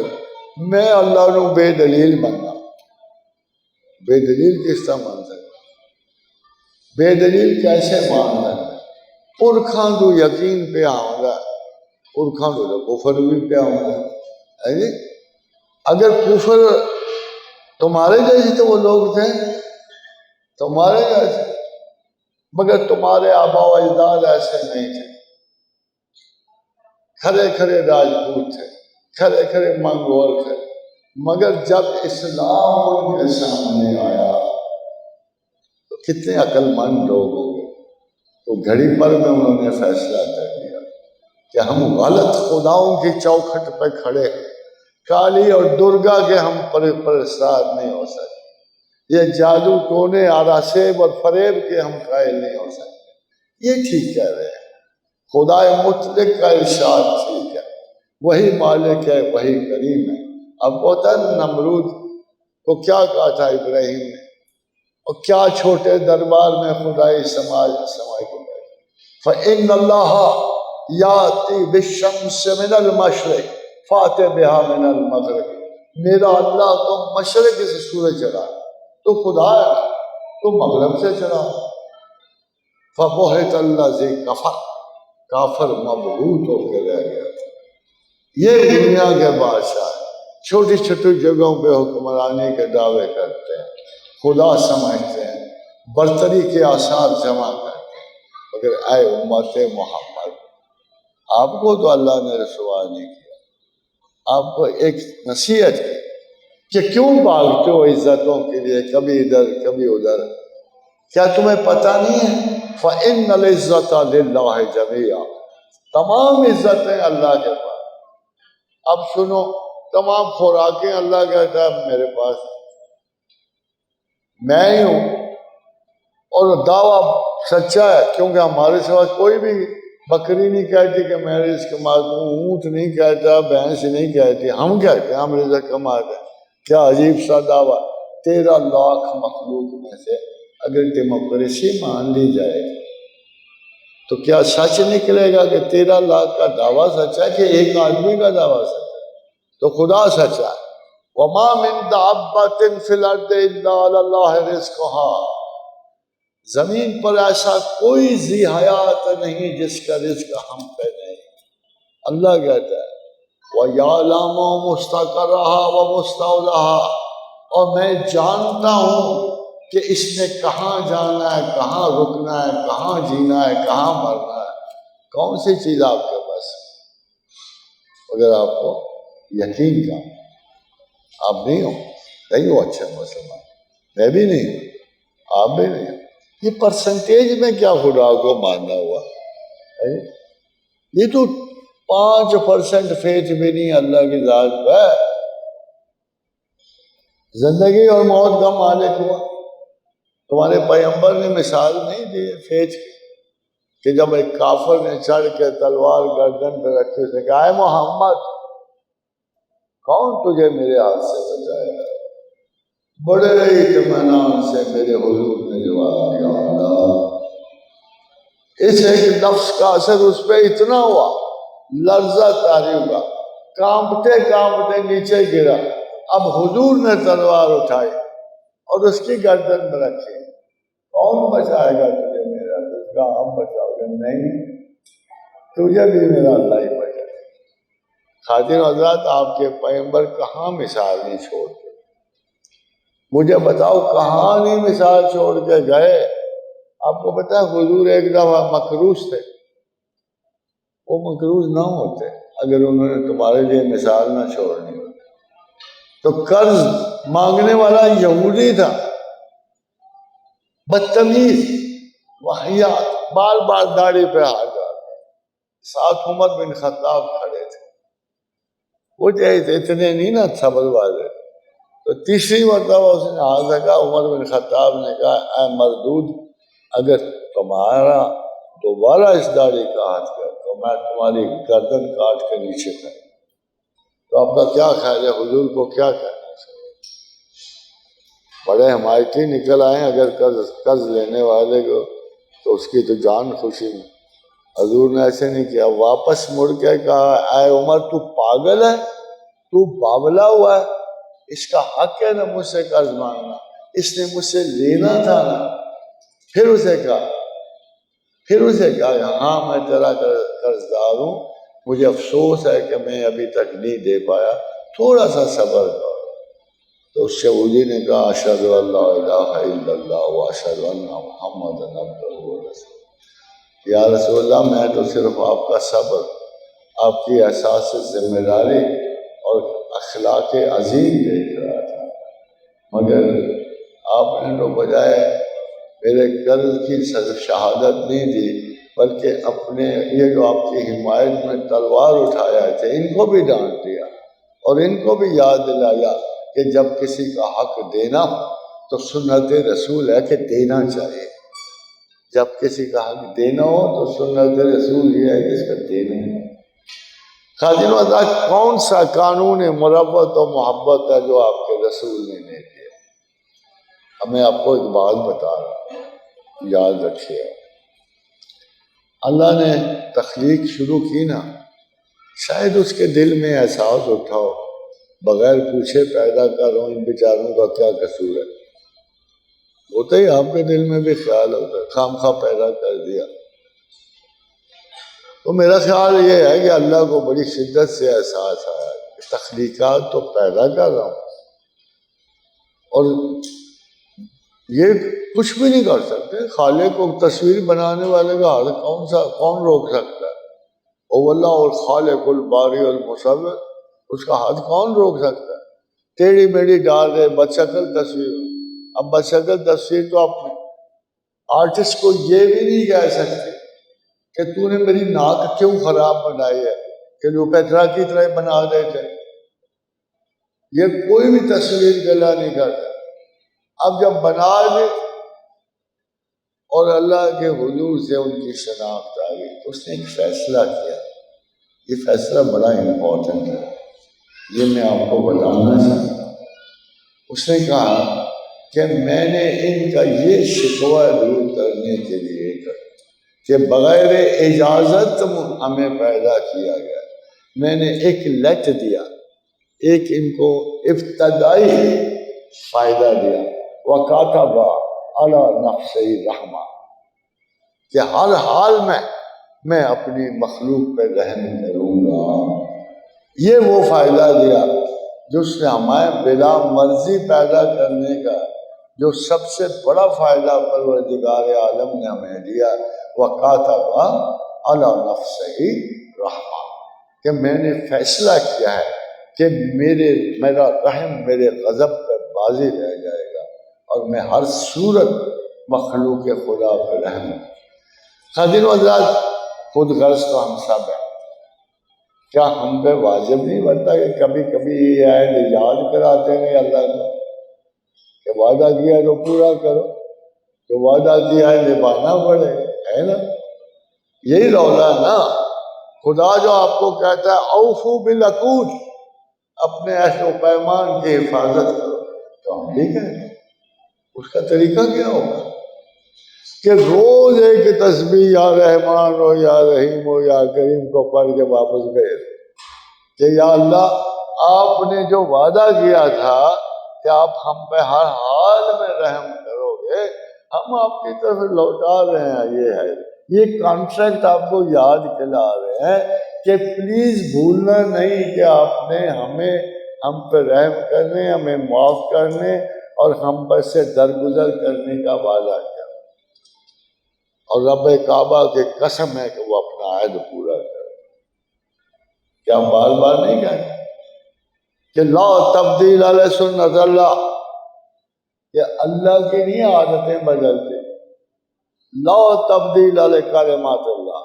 A: میں اللہ نو بے دلیل بننا، بے دلیل کس طرح مان سکتا، بے دلیل کیسے مان سکتا؟ پرکھاں تو یقین پہ آؤں گا، پرکھاں تو کفر بھی پہ آؤں گا. اگر کفر تمہارے جیسے تو وہ لوگ تھے، تمہارے جیسے، مگر تمہارے آبا و اجداد ایسے نہیں تھے، کھڑے کھڑے راجپوت تھے، کھڑے کھڑے منگول تھے. مگر جب اسلام ان کے سامنے آیا تو کتنے عقل مند لوگ ہو گئے، تو گھڑی پر میں انہوں نے فیصلہ کر لیا کہ ہم غلط خداؤں کی چوکھٹ پہ کھڑے، کالی اور درگا کے ہم پرستار نہیں ہو سکتے، یہ جادو ٹونے آراسیب اور فریب کے ہم قائل نہیں ہو سکتے۔ یہ ٹھیک کہہ رہے ہیں، خدا مطلق کا ارشاد ٹھیک ہے، وہی مالک ہے، وہی کریم ہے۔ اب ہوتا نمرود کو کیا کہا تھا ابراہیم نے، اور کیا چھوٹے دربار میں خدائی سماج کو فَإِنَّ اللَّهَ يَأْتِي بِالشَّمْسِ مِنَ الْمَشْرِقِ فَأْتِ بِهَا مِنَ الْمَغْرِبِ، میرا اللہ تو مشرق سے سورج چڑھا، تو خدا ہے تو مغرب سے چڑھا۔ فَبُہِتَ الَّذِي كَفَرَ، کافر مبہوت ہو کے رہ گیا۔ یہ دنیا کے بادشاہ چھوٹی چھوٹی جگہوں پہ حکمرانی کے دعوے کرتے ہیں، خدا سمجھتے ہیں، برتری کے آثار جمع کرتے ہیں، مگر اے امت محمد، آپ کو تو اللہ نے رسوا نہیں کیا، آپ کو ایک نصیحت کی کہ کیوں بھاگتے ہو عزتوں کے لیے، کبھی ادھر کبھی ادھر، کیا تمہیں پتہ نہیں ہے فَإِنَّ الْعِزَّةَ لِلَّهِ جَمِيعًا، تمام عزتیں اللہ کے پاس۔ اب سنو، تمام خوراکیں اللہ کہتا ہے میرے پاس، میں ہی ہوں، اور دعویٰ سچا ہے، کیونکہ ہمارے سوا کوئی بھی بکری نہیں کہتی کہ میں رزق کماتا ہوں، اونٹ نہیں کہتا، بھینس نہیں کہتی، ہم کہتے ہیں ہم رزق کماتے ہیں۔ کیا عجیب سا دعویٰ، 13 لاکھ مخلوق میں سے اگر ڈیموکریسی مان لی جائے تو کیا سچ نکلے گا کہ 13 لاکھ کا دعویٰ سچا ہے کہ ایک آدمی کا دعویٰ سچا ہے؟ تو خدا سچا ہے۔ وَمَا مِن دَابَّةٍ فِي الْأَرْضِ إِلَّا عَلَى اللَّهِ رِزْقُهَا، زمین پر ایسا کوئی ذی حیات نہیں جس کا رزق ہم پہ نہیں۔ اللہ کہتا ہے وَيَعْلَمُ مُسْتَقَرَّهَا وَمُسْتَوْدَعَهَا، اور میں جانتا ہوں کہ اس نے کہاں جانا ہے، کہاں رکنا ہے، کہاں جینا ہے، کہاں مرنا ہے۔ کون سی چیز آپ کے پاس اگر آپ کو یقین کا، آپ نہیں ہو اچھا مسلمان، میں بھی نہیں ہوں، آپ بھی نہیں ہوں، یہ پرسنٹیج میں کیا خدا کو ماننا ہوا؟ یہ تو 5% فیتھ بھی نہیں اللہ کی ذات پہ، زندگی اور موت کا مالک ہوا۔ تمہارے پیغمبر نے مثال نہیں دی فیتھ کی، کہ جب ایک کافر نے چڑھ کے تلوار گردن پہ رکھی، اسے کہا اے محمد کون تجھے میرے ہاتھ سے بچائے گا؟ بڑے اطمینان سے میرے حضور نے جواب دیا، اللہ، اس ایک لفظ کا اثر اس پہ اتنا ہوا، لرزہ طاری ہوا، کانپتے کانپتے نیچے گرا۔ اب حضور نے تلوار اٹھائی اور اس کی گردن میں رکھی، کون بچائے گا تجھے میرا؟ اس کا ہم بچاؤ گے؟ نہیں، تجھے بھی میرا اللہ ہی بچائے۔ خاتون حضرات، آپ کے پیغمبر کہاں مثال نہیں چھوڑتے؟ مجھے بتاؤ کہاں نہیں مثال چھوڑ کے گئے؟ آپ کو پتا ہے حضور ایک دفعہ مقروض تھے، وہ مقروض نہ ہوتے اگر انہوں نے تمہارے لیے مثال نہ چھوڑنی ہوتی۔ تو قرض مانگنے والا یہودی تھا، بدتمیز، واہیات، بار بار داڑھی پہ ہاتھ ڈالتے، ساتھ عمر بن خطاب کھڑے تھے، وہ اتنے نہیں نا صبر والے۔ تو تیسری مرتبہ اس نے ہاتھ رکھا، عمر بن خطاب نے کہا اے مردود، اگر تمہارا دوبارہ اس داڑھی کا ہاتھ کیا تو میں تمہاری گردن کاٹ کے نیچے کروں۔ تو آپ کا کیا خیال ہے حضور کو کیا کہنا چاہیے؟ بڑے حمایتی نکل آئے، اگر قرض لینے والے کو تو اس کی تو جان خوشی میں۔ حضور نے ایسے نہیں کیا، واپس مڑ کے کہا اے عمر تو پاگل ہے، تو باولا ہوا ہے، اس کا حق ہے نا مجھ سے قرض مانگنا، اس نے مجھ سے لینا تھا نا۔ پھر اسے کہا ہاں میں تیرا قرض دار ہوں، مجھے افسوس ہے کہ میں ابھی تک نہیں دے پایا، تھوڑا سا صبر کرو۔ تو اس یہودی نے کہا اشہد ان لا الہ الا اللہ واشہد ان محمد عبدہ ورسولہ، یا رسول اللہ میں تو صرف آپ کا صبر، آپ کی احساس ذمہ داری اور اخلاق عظیم دیکھ رہا تھا، مگر آپ نے تو بجائے میرے قرض کی صرف شہادت نہیں دی بلکہ اپنے یہ جو آپ کی حمایت میں تلوار اٹھایا تھے ان کو بھی ڈانٹ دیا اور ان کو بھی یاد دلایا کہ جب کسی کا حق دینا ہو تو سنت رسول ہے کہ دینا چاہیے. جب کسی کا حق دینا ہو تو سنت رسول یہ ہے کہ اس کا دینا ہے. خادم حضرات کون سا قانون مربت و محبت ہے جو آپ کے رسول نے نہیں دیا؟ اب میں آپ کو ایک بات بتا رہا ہوں، یاد رکھیے. اللہ نے تخلیق شروع کی نا، شاید اس کے دل میں احساس اٹھاؤ بغیر پوچھے پیدا کر رہا ہوں، ان بیچاروں کا کیا قصور ہے. ہوتا ہی آپ کے دل میں بھی خیال ہوتا ہے، خام خواہ پیدا کر دیا. تو میرا خیال یہ ہے کہ اللہ کو بڑی شدت سے احساس آیا کہ تخلیقات تو پیدا کر رہا ہوں اور یہ کچھ بھی نہیں کر سکتے. خالق کو تصویر بنانے والے کا حال کون روک سکتا ہے؟ او اللہ الخالق الباری المصور، اس کا ہاتھ کون روک سکتا ہے؟ ٹیڑھی میڑھی ڈال رہے بدشکل تصویر. اب بدشکل تصویر تو آپ آرٹسٹ کو یہ بھی نہیں کہہ سکتے کہ تو نے میری ناک کیوں خراب بنائی ہے کہ لوپیترا کی طرح بنا دیتے. یہ کوئی بھی تصویر گلا نہیں کرتا. اب جب بنا دے اور اللہ کے حضور سے ان کی شناخت آ گئی تو اس نے ایک فیصلہ کیا. یہ فیصلہ بڑا امپورٹنٹ ہے، یہ میں آپ کو بتانا چاہتا ہوں. اس نے کہا کہ میں نے ان کا یہ شکوہ دور کرنے کے لیے کہ بغیر اجازت ہمیں پیدا کیا گیا، میں نے ایک لٹ دیا، ایک ان کو ابتدائی فائدہ دیا، وَكَتَبَ عَلَى نَفْسِهِ رَحْمَةً، کہ ہر حال میں اپنی مخلوق پہ رحم کروں گا. یہ وہ فائدہ دیا جس نے ہمیں بلا مرضی پیدا کرنے کا جو سب سے بڑا فائدہ پروردگار عالم نے ہمیں دیا، وَكَتَبَ عَلَى نَفْسِهِ رَحْمَةً، کہ میں نے فیصلہ کیا ہے کہ میرا رحم میرے غضب پر بازی رہ جائے گا اور میں ہر صورت مخلوق خدا پر رحم. خادم حضرات خود غرض تو ہم سب ہیں، کیا ہم پہ واجب نہیں بنتا کہ کبھی کبھی یہ عہد یاد کراتے ہیں اللہ نے کہ وعدہ کیا تو پورا کرو، جو وعدہ کیا ہے نبھانا پڑے، ہے نا؟ یہی رولا ہے نا. خدا جو آپ کو کہتا ہے اوفو بالعقود، اپنے عہد و پیمان کی حفاظت کرو، تو ہم بھی کہیں گے اس کا طریقہ کیا ہوگا کہ روز ایک تسبیح یا رحمان ہو یا رحیم ہو یا کریم کو پڑھ کے واپس گئے کہ یا اللہ آپ نے جو وعدہ کیا تھا کہ آپ ہم پہ ہر حال میں رحم کرو گے، ہم آپ کی طرف لوٹا رہے ہیں. یہ کانٹریکٹ آپ کو یاد دلا رہے ہیں کہ پلیز بھولنا نہیں کہ آپ نے ہم پہ رحم کرنے، ہمیں معاف کرنے اور ہم پر سے درگزر کرنے کا وعدہ کیا. اور رب کعبہ کی قسم ہے کہ وہ اپنا عہد پورا کرے. کیا بار بار نہیں کہیں کہ لا تبدیل علی سنت اللہ، کہ اللہ کی نہیں عادتیں بدلتے. لا تبدیل علی کلمات اللہ،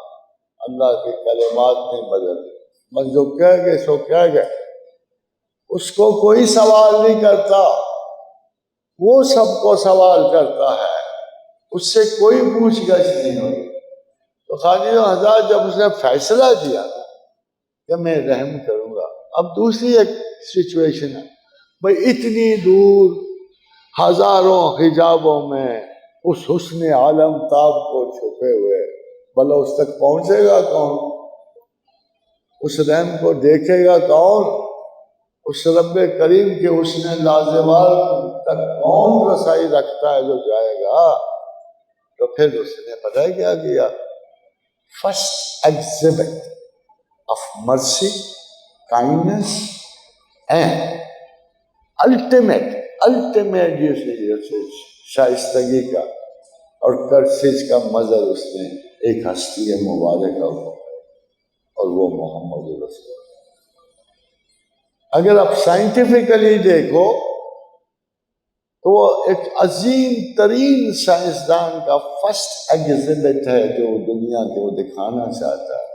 A: اللہ کے کلمات نہیں بدلتے. بس جو کہہ گئے سو کہہ گئے، اس کو کوئی سوال نہیں کرتا، وہ سب کو سوال کرتا ہے، اس سے کوئی پوچھ گچھ نہیں ہوئی. تو خادم حضرات جب اس نے فیصلہ کیا کہ میں رحم کروں گا، اب دوسری ایک سچویشن ہے بھئی اتنی دور ہزاروں حجابوں میں اس حسن عالم تاب کو چھپے ہوئے، بھلا اس تک پہنچے گا کون؟ اس رحم کو دیکھے گا کون؟ اس رب کریم کے حسن لازوال تک کون رسائی رکھتا ہے جو جائے گا؟ تو پھر اس نے پتہ ہے کیا کیا؟ فرسٹ ایگزبٹ آف مرسی، کائنڈنس اینڈ الٹیمیٹ جیسے شائستگی کا اور کرسج کا مظہر اس نے ایک ہستی مبارکہ ہو، اور وہ محمد رسول. اگر آپ سائنٹیفکلی دیکھو تو وہ ایک عظیم ترین سائنسدان کا فرسٹ ایگزبٹ ہے جو دنیا کو دکھانا چاہتا ہے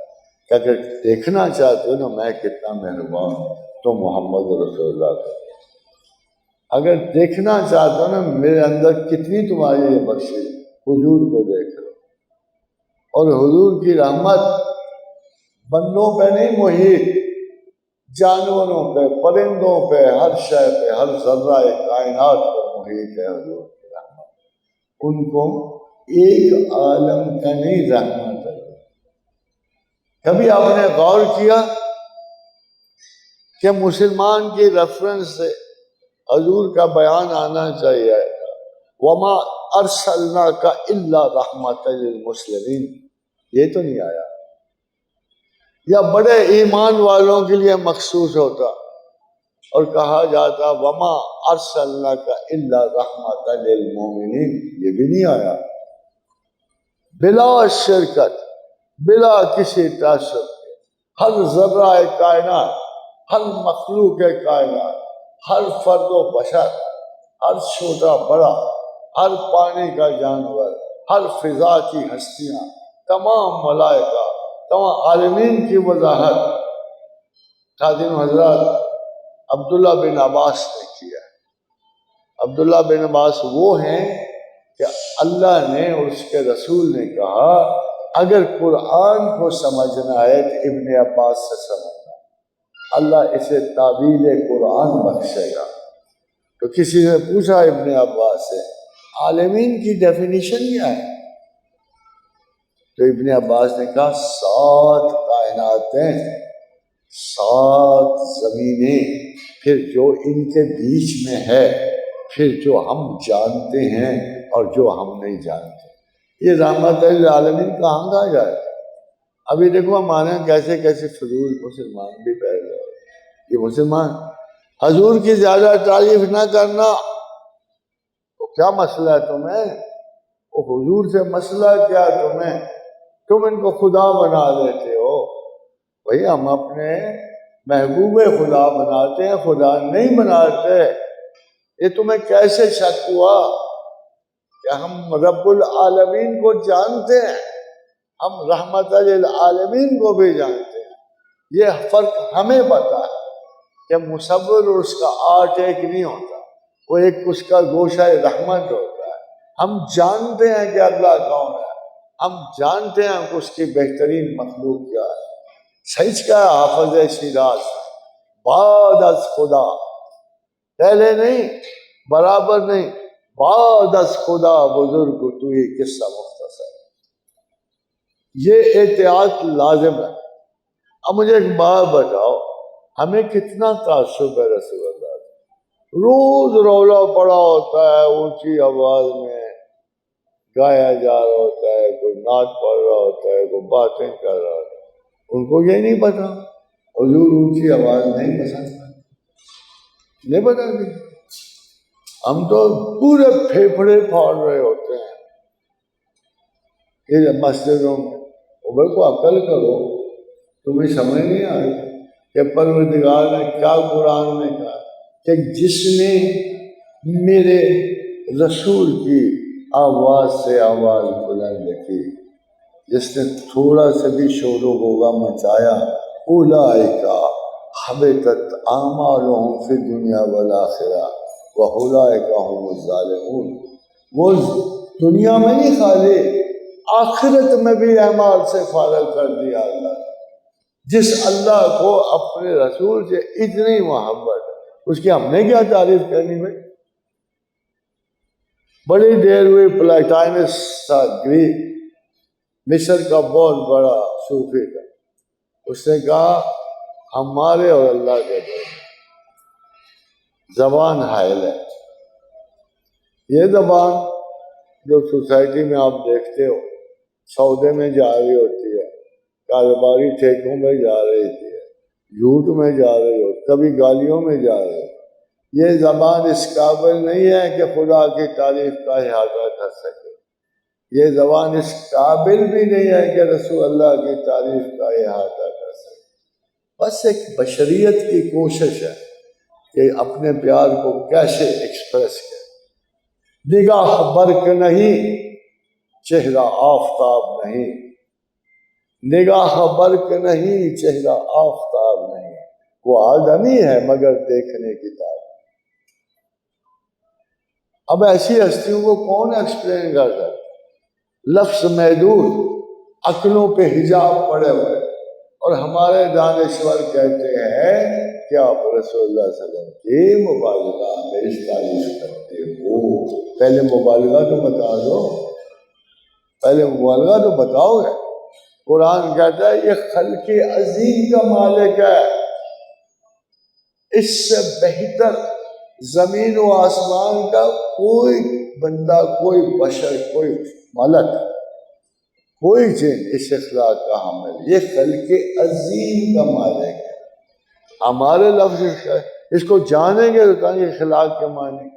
A: کہ اگر دیکھنا چاہتے ہو نا میں کتنا مہربان ہوں تو محمد رسول اللہ کا، اگر دیکھنا چاہتے ہو نا میرے اندر کتنی تمہاری یہ بخشش، حضور کو دیکھ لو، اور حضور کی رحمت بندوں پہ نہیں محیط، جانوروں پہ، پرندوں پہ، ہر شے پہ، ہر ذرہ کائنات پر محیط ہے حضور کی رحمت۔ ان کو ایک عالم کا نہیں رحمت ہے۔ کبھی آپ نے غور کیا کہ مسلمان کی ریفرنس سے حضور کا بیان آنا چاہیے، وما ارسلناک الا رحمت للمسلمین، یہ تو نہیں آیا، یا بڑے ایمان والوں کے لیے مخصوص ہوتا اور کہا جاتا وما ارسلناک الا رحمت للمؤمنین، یہ بھی نہیں آیا۔ بلا شرکت، بلا کسی تعصب کے، ہر ذرہ کائنات، ہر مخلوق کائنات، ہر فرد و بشر، ہر چھوٹا بڑا، ہر پانی کا جانور، ہر فضا کی ہستیاں، تمام ملائکہ، تمام عالمین کی وضاحت خادم حضرات عبداللہ بن عباس نے کیا۔ عبداللہ بن عباس وہ ہیں کہ اللہ نے اور اس کے رسول نے کہا اگر قرآن کو سمجھنا ہے تو ابن عباس سے سمجھنا، اللہ اسے تعبیر قرآن بخشے گا۔ تو کسی نے پوچھا ابن عباس سے عالمین کی ڈیفینیشن کیا ہے؟ تو ابن عباس نے کہا 7 کائناتیں، 7 زمینیں، پھر جو ان کے بیچ میں ہے، پھر جو ہم جانتے ہیں اور جو ہم نہیں جانتے۔ یہ رحمت للعالمین کہاں کہا جائے؟ ابھی دیکھو ہمارے یہاں کیسے کیسے فضول مسلمان بھی پیدا ہوئے۔ یہ مسلمان حضور کی زیادہ تعریف نہ کرنا، تو کیا مسئلہ ہے تمہیں؟ وہ حضور سے مسئلہ کیا تمہیں؟ تم ان کو خدا بنا دیتے ہو۔ بھئی ہم اپنے محبوب خدا بناتے ہیں، خدا نہیں بناتے۔ یہ تمہیں کیسے شک ہوا کہ ہم رب العالمین کو جانتے ہیں، ہم رحمت للعالمین کو بھی جانتے ہیں۔ یہ فرق ہمیں پتا ہے کہ مصور اور اس کا آرٹ ایک نہیں ہوتا، وہ ایک اس کا گوشہ رحمت ہوتا ہے۔ ہم جانتے ہیں کہ اللہ کون ہے، ہم جانتے ہیں کہ اس کی بہترین مخلوق کیا ہے۔ سچ کا حافظ شیراز بعد از خدا، پہلے نہیں، برابر نہیں، بعد از خدا بزرگ تو یہ قصہ مختصر۔ یہ احتیاط لازم ہے۔ اب مجھے ایک بات بتاؤ، ہمیں کتنا تعصب ہے رسول اللہ؟ روز رولا پڑا ہوتا ہے، اونچی آواز میں گایا جا رہا ہوتا ہے، کوئی نعت پڑھ رہا ہوتا ہے، کوئی باتیں کر رہا ہوتا ہے، ان کو یہ نہیں پتا حضور اونچی آواز نہیں پسند کرتے، نہیں پتا کہ ہم تو پورے پھیپھڑے پھاڑ رہے ہوتے ہیں یہ مسجدوں میں۔ بھائی کو عقل کرو، تمہیں سمجھ نہیں آ رہی کہ پروردگار نے کیا قرآن میں کہا کہ جس نے میرے رسول کی آواز سے آواز بلند کی، جس نے تھوڑا سا بھی شور و غوغا مچایا، اولئک حبطت اعمالہم فی الدنیا والآخرہ واولئک هم الظالمون۔ وہ دنیا میں نہیں خالی، آخرت میں بھی اعمال سے فارغ کر دیا اللہ نے۔ جس اللہ کو اپنے رسول سے اتنی محبت، اس کی ہم نے کیا تعریف کرنی بھائی؟ بڑی دیر ہوئی پلاٹائنس تھا، گریک مصر کا بہت بڑا صوفی تھا، اس نے کہا ہمارے اور اللہ کے درمیان زبان حائل ہے۔ یہ زبان جو سوسائٹی میں آپ دیکھتے ہو، سودے میں جا رہی ہوتی ہے، کاروباری ٹھیکوں میں جا رہی ہوتی ہے، جھوٹ میں جا رہی ہوتی، کبھی گالیوں میں جا رہی ہوتی، یہ زبان اس قابل نہیں ہے کہ خدا کی تعریف کا احاطہ کر سکے۔ یہ زبان اس قابل بھی نہیں ہے کہ رسول اللہ کی تعریف کا احاطہ کر سکے۔ بس ایک بشریت کی کوشش ہے کہ اپنے پیار کو کیسے ایکسپریس کرے۔ نگاہ برق نہیں چہرہ آفتاب نہیں، نگاہ برق نہیں چہرہ آفتاب نہیں، وہ آدمی ہے مگر دیکھنے کی طاقت۔ اب ایسی ہستیوں کو کون ایکسپلین کرتا ہے؟ لفظ محدود، عقلوں پہ حجاب پڑے ہوئے، اور ہمارے دانشور کہتے ہیں کہ آپ رسول اللہ صلی اللہ علیہ وسلم کی مبالغہ میں اس تعریف کرتے ہو۔ پہلے مبالغہ تو بتا دو، پہلے مبالغہ تو بتاؤ گے۔ قرآن کہتا ہے یہ خلق عظیم کا مالک ہے، اس سے بہتر زمین و آسمان کا کوئی بندہ، کوئی بشر، کوئی ملک، کوئی جن اس اخلاق کا حامل، یہ خلق عظیم کا مالک ہے۔ ہمارے لفظ اس کو جانیں گے تو کہیں اخلاق کے معنی،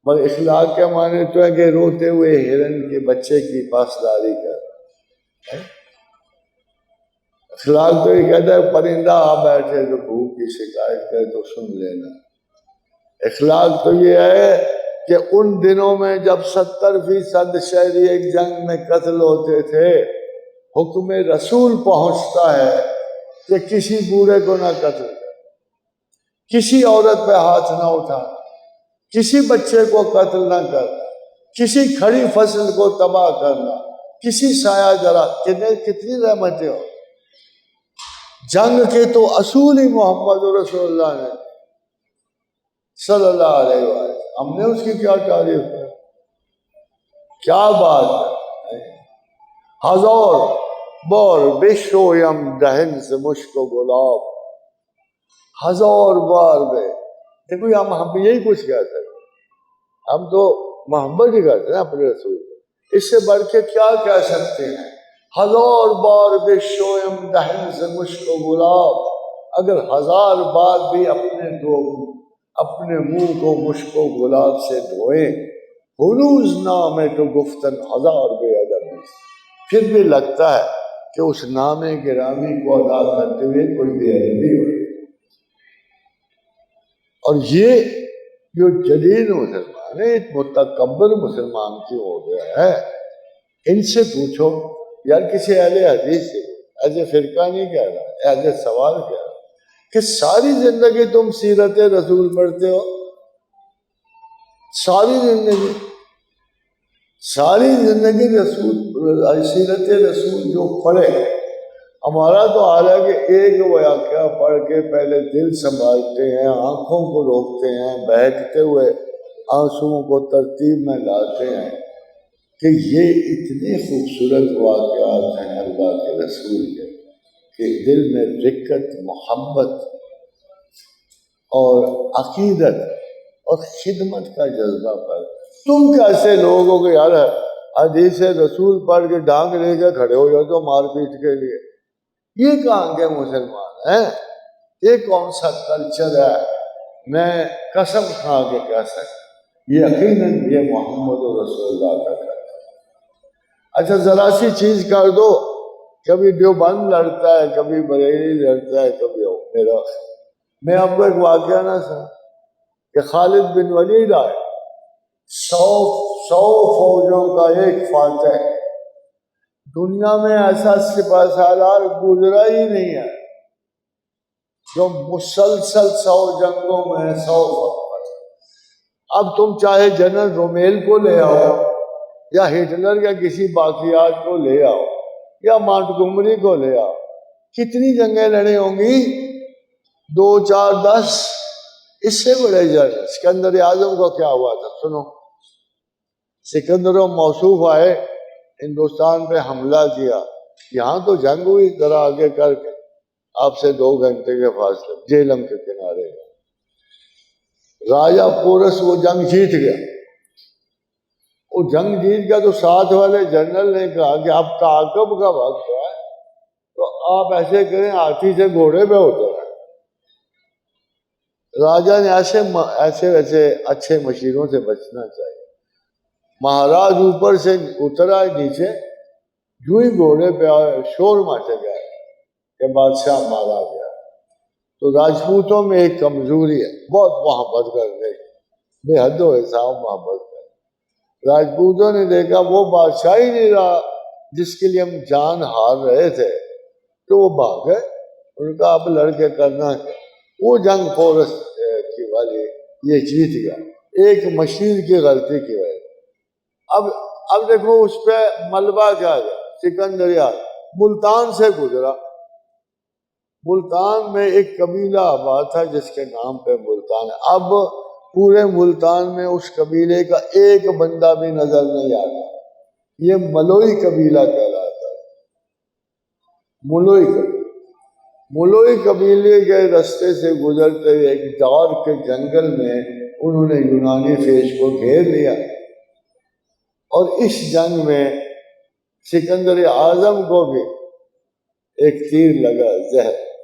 A: مگر اخلاق کے معنی تو ہے کہ روتے ہوئے ہرن کے بچے کی پاسداری کر۔ اخلاق تو یہ کہتا ہے پرندہ آ بیٹھے تو بھوک کی شکایت کرے تو سن لینا۔ اخلاق تو یہ ہے کہ ان دنوں میں جب 70% شہری ایک جنگ میں قتل ہوتے تھے، حکم رسول پہنچتا ہے کہ کسی بوڑھے کو نہ قتل کر، کسی عورت پہ ہاتھ نہ اٹھا، کسی بچے کو قتل نہ کر، کسی کھڑی فصل کو تباہ کرنا، کسی سایہ جرا، کتنی رحمتیں ہو۔ جنگ کے تو اصول ہی محمد رسول اللہ نے صلی اللہ علیہ وآلہ، ہم نے اس کی کیا تعریف ہے، کیا بات ہے۔ ہزار بار بشویم دہن سے مشک و گلاب، ہزار بار بے، دیکھو ہم یہی کچھ کہتے ہیں، ہم تو محبت ہی کرتے ہیں اپنے رسول کو، اس سے بڑھ کے کیا کہہ سکتے ہیں۔ ہزار بار بشویم دہن سے مشک و گلاب، اگر 1000 بار بھی اپنے منہ کو مشک و گلاب سے دھوئیں، ہنوز نام ہے تو گفتن 1000 بے ادب، پھر بھی لگتا ہے کہ اس نام گرامی کو ادا کرتے ہوئے کوئی بے ادبی ہو۔ اور یہ جو جدید مسلمان ہے، متکبر مسلمان کیوں ہو گیا ہے؟ ان سے پوچھو یار، کسی اہل حدیث سے، ایسے فرقہ نہیں کہہ رہا، ایسے سوال کہہ رہا کہ ساری زندگی تم سیرت رسول پڑھتے ہو، ساری زندگی رسول، سیرت رسول جو پڑھے، ہمارا تو حال ہے کہ ایک واقعہ پڑھ کے پہلے دل سنبھالتے ہیں، آنکھوں کو روکتے ہیں، بہتے ہوئے آنسوؤں کو ترتیب میں لاتے ہیں کہ یہ اتنے خوبصورت واقعات ہیں اللہ کے رسول کے کہ دل میں رقت، محبت اور عقیدت اور خدمت کا جذبہ پر۔ تم کیسے لوگ ہو کہ یار حدیث رسول پڑھ کے ڈانگ لے کے کھڑے ہو جاؤ تو مار پیٹ کے لیے؟ یہ کہاں کے مسلمان ہیں؟ یہ کون سا کلچر ہے؟ میں قسم کھا کے کہہ سکتا یقیناً یہ محمد رسول اللہ کا ہے۔ اچھا ذرا سی چیز کر دو، کبھی دیوبند لڑتا ہے، کبھی بریلی لڑتا ہے، کبھی میرا، میں آپ کو ایک واقعہ نہ سنا کہ خالد بن ولید آئے، 100 فوجوں کا ایک فاتح، دنیا میں ایسا سپہ سالار گزرا ہی نہیں ہے جو مسلسل 100 جنگوں میں 100 اب تم چاہے جنرل رومیل کو لے آؤ یا ہٹلر یا کسی باقیات کو لے آؤ یا مانٹگومری کو لے آؤ، کتنی جنگیں لڑی ہوں گی؟ 2 4 10۔ اس سے بڑے جنرل سکندر اعظم کو کیا ہوا تھا سنو۔ سکندر و موصوف آئے، ہندوستان پہ حملہ کیا، یہاں تو جنگ ہوئی، ذرا آگے کر کے آپ سے 2 گھنٹے کے فاصلے جیلم کے کنارے، راجہ پورس وہ جنگ جیت گیا۔ وہ جنگ جیت گیا تو ساتھ والے جنرل نے کہا کہ اب تعاقب کا وقت ہے تو آپ ایسے کریں، ہاتھی سے گھوڑے پہ اتریں۔ راجہ نے ایسے اچھے مشیروں سے بچنا چاہیے۔ مہاراج اوپر سے اترا، نیچے جو ہی گھوڑے پہ آئے شور مچ گیا کہ بادشاہ مارا گیا۔ تو راجپوتوں میں ایک کمزوری ہے، بہت محبت کرتے، بے حد و حساب محبت کریں۔ راجپوتوں نے دیکھا وہ بادشاہ ہی نہیں رہا جس کے لیے ہم جان ہار رہے تھے، تو وہ بھاگ گئے۔ ان کا اب لڑ کے کرنا ہے، وہ جنگ فورس کی والی یہ جیت گیا ایک مشیر کی غلطی کی وجہ۔ اب دیکھو اس پہ ملبہ کیا گیا، سکندریہ ملتان سے گزرا۔ ملتان میں ایک قبیلہ آباد تھا جس کے نام پہ ملتان ہے۔ اب پورے ملتان میں اس قبیلے کا ایک بندہ بھی نظر نہیں آتا، یہ ملوئی قبیلہ کہلاتا ہے۔ ملوئی قبیلہ، ملوئی قبیلے کے رستے سے گزرتے ایک دور کے جنگل میں انہوں نے یونانی فیش کو گھیر لیا، اور اس جنگ میں سکندر اعظم کو بھی ایک تیر لگا،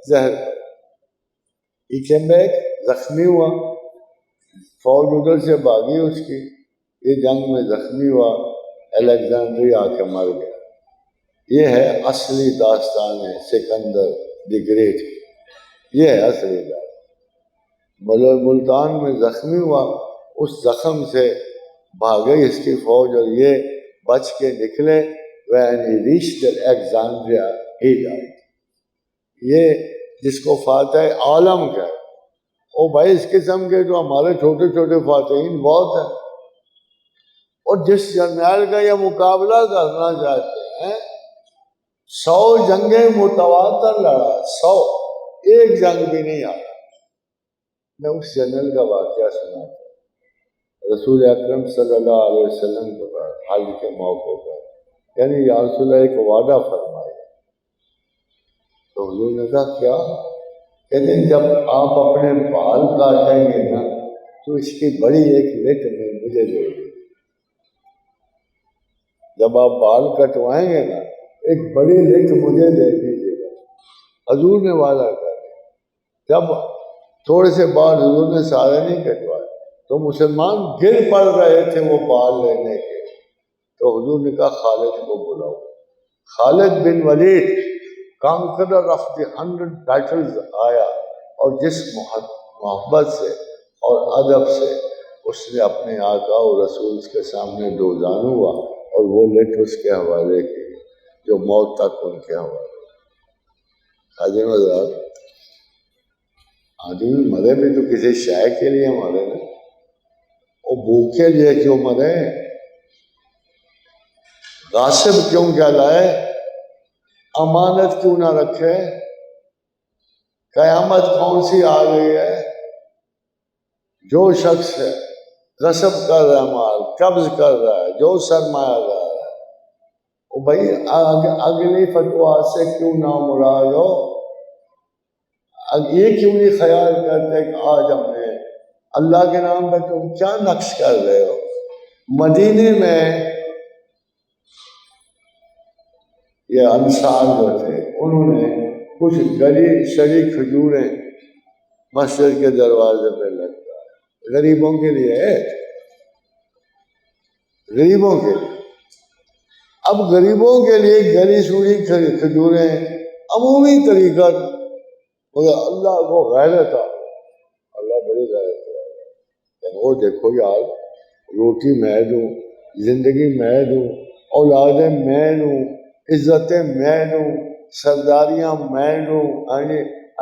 A: زہر ہی کیم بیک، زخمی ہوا، فوج ادھر سے بھاگی اس کی، یہ جنگ میں زخمی ہوا، الیگزینڈری آ کے مر گیا۔ یہ ہے اصلی داستان ہے سکندر دی گریٹ، یہ ہے اصلی داستان۔ ملتان میں زخمی ہوا، اس زخم سے بھاگئی اس کی فوج، اور یہ بچ کے نکلے۔ when he reached Alexandria he died۔ یہ جس کو فاتح عالم کہے، او بھائی اس قسم کے تو ہمارے چھوٹے چھوٹے فاتحین بہت ہیں، اور جس جرنیل کا یہ مقابلہ کرنا چاہتے ہیں، 100 جنگیں متواتر لڑا، 100، ایک جنگ بھی نہیں آیا۔ میں اس جنرل کا واقعہ سنا تھا، رسول اکرم صلی اللہ علیہ وسلم کے بعد حج کے موقع پر، یعنی یا رسول اللہ ایک وعدہ فرمائے، تو حضور نے کہا کیا؟ کہتے ہیں جب آپ اپنے بال کاٹیں گے نا تو اس کی بڑی ایک لٹ میں مجھے دے دیں۔ جب آپ بال کٹوائیں گے نا ایک بڑی لٹ مجھے دے دیجیے گا۔ حضور نے وعدہ کر دیا۔ جب تھوڑے سے بال حضور نے سارے نہیں کٹوائے تو مسلمان گر پڑ رہے تھے وہ بال لینے کے، تو حضور نے کہا خالد کو بلاؤ۔ خالد بن ولید کانکرر آف دی 100 بیٹلز آیا، اور جس محبت سے اور ادب سے اس نے اپنے آقا اور رسول کے سامنے دوزانو ہوا، اور وہ لٹ اس کے حوالے کی جو موت تک ان کے حوالے۔ حاضر حضرات، آدمی مرے بھی تو کسی شے کے لیے مرے نا، وہ بھوک کے لیے کیوں مرے؟ غاصب کیوں کہلائے؟ امانت کیوں نہ رکھے؟ قیامت کون سی آ گئی ہے؟ جو شخص ہے غصب کر رہا ہے، مال قبض کر رہا ہے، جو سرمایہ دار ہے، وہ بھائی اگلی فتویٰ سے کیوں نہ مراد ہو؟ یہ کیوں نہیں خیال کرتے کہ آج ہم نے اللہ کے نام پہ تم کیا نقش کر رہے ہو؟ مدینے میں یہ انصار جو تھے انہوں نے کچھ گلی شری کھجوریں مسجد کے دروازے پہ لگتا ہے، غریبوں کے لیے، غریبوں کے لیے۔ اب غریبوں کے لیے گلی سوری کھجوریں عمومی طریقہ، مگر اللہ کو غیرت آ، اللہ بڑی غیرت ہے۔ وہ دیکھو یار، روٹی میں دوں، زندگی میں دوں، اولادیں میں دوں، عزتیں میں دوں، سرداریاں میں دوں،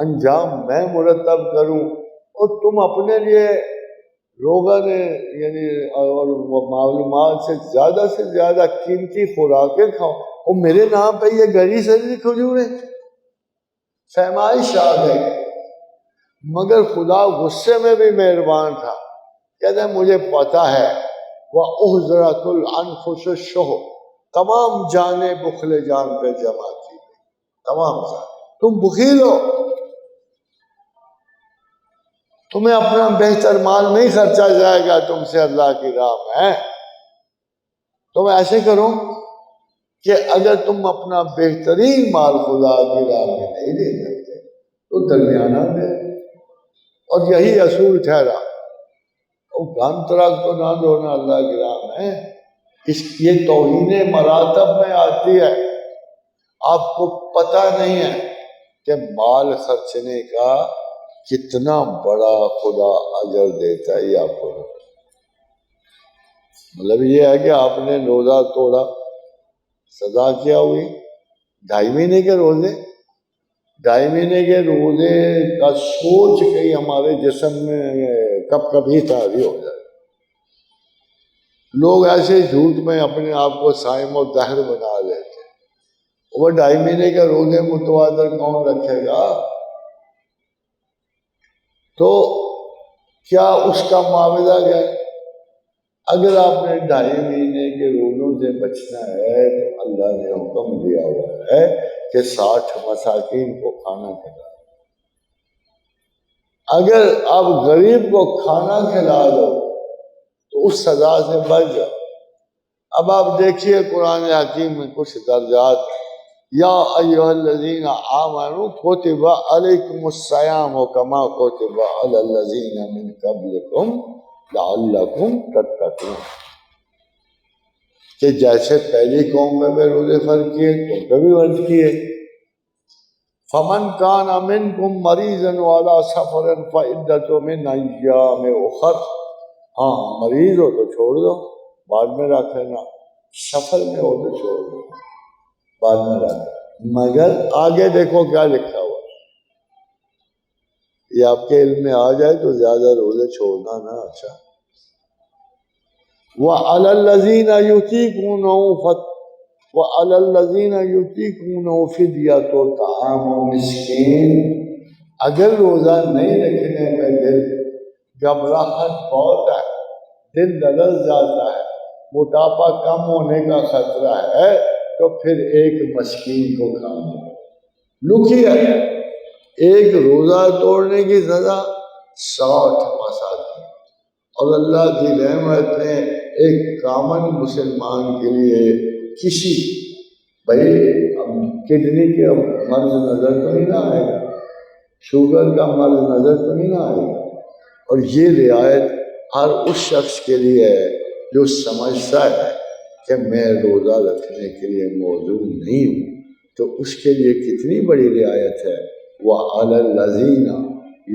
A: انجام میں مرتب کروں، اور تم اپنے لیے روغن یعنی اور معلومات سے زیادہ قیمتی خوراکیں کھاؤ، اور میرے نام پہ یہ گری سری کھجوریں۔ فہمائش آ گئی، مگر خدا غصے میں بھی مہربان تھا، کہتے ہیں مجھے پتا ہے وَأُحْضِرَتُ الْأَنفُسُ الشُّحُ، تمام جانیں بخل جان پہ جمع کی گئی، تمام جان۔ تم بخیل ہو، تمہیں اپنا بہتر مال نہیں خرچا جائے گا تم سے اللہ کی راہ میں۔ تم ایسے کرو کہ اگر تم اپنا بہترین مال خدا کی راہ میں نہیں دے سکتے تو درمیانہ دے، اور یہی اصول ٹھہرا۔ گن ترک تو نہ دونا اللہ کی راہ میں، یہ توہین مراتب میں آتی ہے۔ آپ کو پتہ نہیں ہے کہ مال خرچنے کا کتنا بڑا خدا اجر دیتا ہے، یہ آپ کو مطلب یہ ہے کہ آپ نے روزہ توڑا، سزا کیا ہوئی؟ 2.5 مہینے کے روزے، 2.5 مہینے کے روزے کا سوچ کے ہمارے جسم میں کب کبھی تازی ہو جائے۔ لوگ ایسے جھوٹ میں اپنے آپ کو صائم و دہر بنا لیتے، وہ 2.5 مہینے کے روزے متواتر کون رکھے گا؟ تو کیا اس کا معاوضہ کیا ہے؟ اگر آپ نے 2.5 مہینے کے روزوں سے بچنا ہے تو اللہ نے حکم دیا ہوا ہے کہ 60 مساکین کو کھانا کھلا۔ اگر آپ غریب کو کھانا کھلا دو تو اس سزا سے بچ جاؤ۔ اب آپ دیکھیے قرآن حکیم میں کچھ درجات، یا ایھا الذین آمنوا کتب علیکم الصیام کما کتب علی الذین من قبلکم لعلکم تتقون، کہ جیسے پہلی قوم میں بھی روزے فرض کیے تم پہ بھی فرض کیے۔ فمن کان منکم مریضا وعلی سفر فعدۃ من ایام اخر، ہاں مریض ہو تو چھوڑ دو، بعد میں رکھ لینا، سفر میں ہو تو چھوڑ دو، بعد میں رکھ لینا۔ مگر آگے دیکھو کیا لکھا ہوا، یہ آپ کے علم میں آ جائے تو زیادہ روزے چھوڑنا نہ اچھا۔ وَعَلَى الَّذِينَ يُطِيقُونَهُ وَعَلَى الَّذِينَ يُطِيقُونَهُ فِدْيَةٌ طَعَامُ مِسْكِين، اگر روزہ نہیں رکھنے کا دل گھبراہٹ بہت ہے، دل لرز جاتا ہے، موٹاپا کم ہونے کا خطرہ ہے، تو پھر ایک مسکین کو کھانا۔ لکھیے ایک روزہ توڑنے کی سزا 60 مساکین، اور اللہ کی رحمت نے ایک کامن مسلمان کے لیے کسی بھائی کڈنی کے مرض نظر تو نہیں نہ آئے گا، شوگر کا مرض نظر تو نہیں نہ آئے گا، اور یہ رعایت ہر اس شخص کے لیے ہے جو سمجھتا ہے کہ میں روزہ رکھنے کے لیے موزوں نہیں ہوں، تو اس کے لیے کتنی بڑی رعایت ہے۔ وَعَلَى الَّذِينَ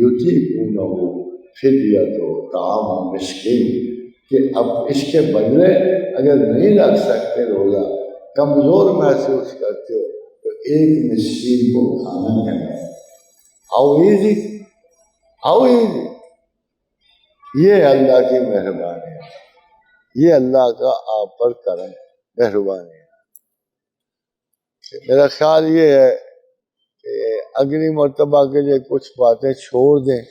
A: يُطِيقُونَهُ فِدْيَةٌ طَعَامُ مِسْكِين، کہ اب اس کے بدلے اگر نہیں رکھ سکتے روزہ، کمزور محسوس کرتے ہو، تو ایک مسکین کو کھانا کھلاؤ۔ How easy, how easy. یہ اللہ کی مہربانی ہے، یہ اللہ کا آپ پر کرم مہربانی ہے۔ میرا خیال یہ ہے کہ اگلی مرتبہ کے لیے کچھ باتیں چھوڑ دیں،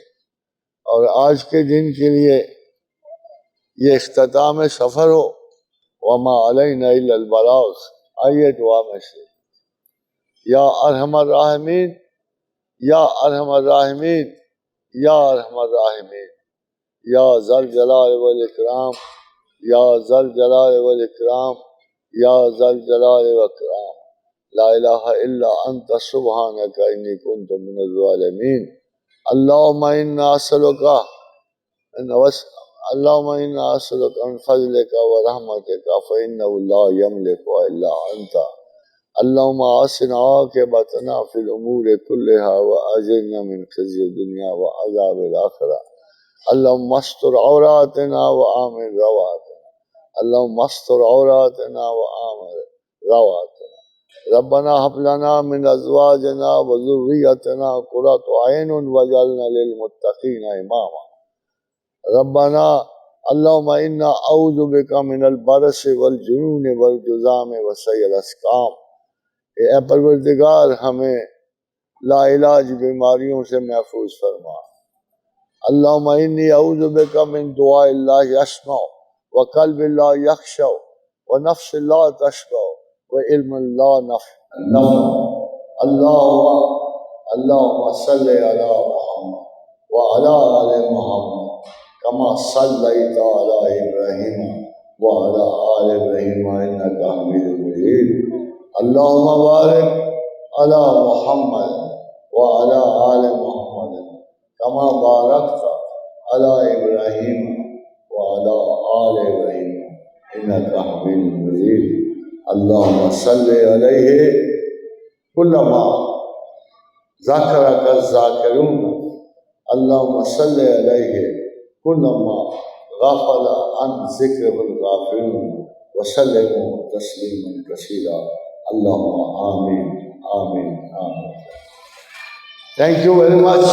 A: اور آج کے دن کے لیے یہ اختتام سفر ہو۔ وما علینا الا البلاغ، آئیے دعا میں سے، یا ارحم الراحمین، یا ارحم الراحمین، یا ارحم الراحمین، یا ذا الجلال والاکرام، یا ذا الجلال والاکرام، یا ذا الجلال والاکرام، لا الہ الا انت سبحانک انی کنت من الظالمین۔ اللہم انا اسألک اللہم انا اسألک من فضلک ورحمتک فإنہ لا یملک الا انت۔ اللہم احسن عاقبتنا فی الامور کلہا واجرنا من خزی الدنیا وعذاب الآخرہ۔ اللہم استر عوراتنا وآمن رواتنا، اللہم استر عوراتنا وآمن رواتنا۔ ربنا هب لنا من ازواجنا وذریتنا قرۃ اعین واجعلنا للمتقین اماما۔ ربنا اللہم انا اعوذ بک من البرص والجنون والجذام وسیء الاسقام، اے پروردگار ہمیں لا علاج بیماریوں سے محفوظ فرما۔ اللہم انی اعوذ بک من دعاء لا یسمع وقلب لا یخشع ونفس لا تشبع وعلم لا نفع۔ اللہم صلی علی محمد وعلی آل محمد کما صلیت علی ابراہیم وعلی آل ابراہیم انک حمید مجید۔ اللہم بارک علی محمد وعلی آل محمد کما بارکت علی ابراہیم وعلی آل ابراہیم انک حمید مجید۔ اللہم صلی علیہ کلما ذکرک الذاکرون، اللہم صلی علیہ کلما غفل عن ذکر الغافلون وسلموا تسلیما کثیرا اللہم آمین آمین آمین. Thank you very much.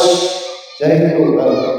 A: Thank you.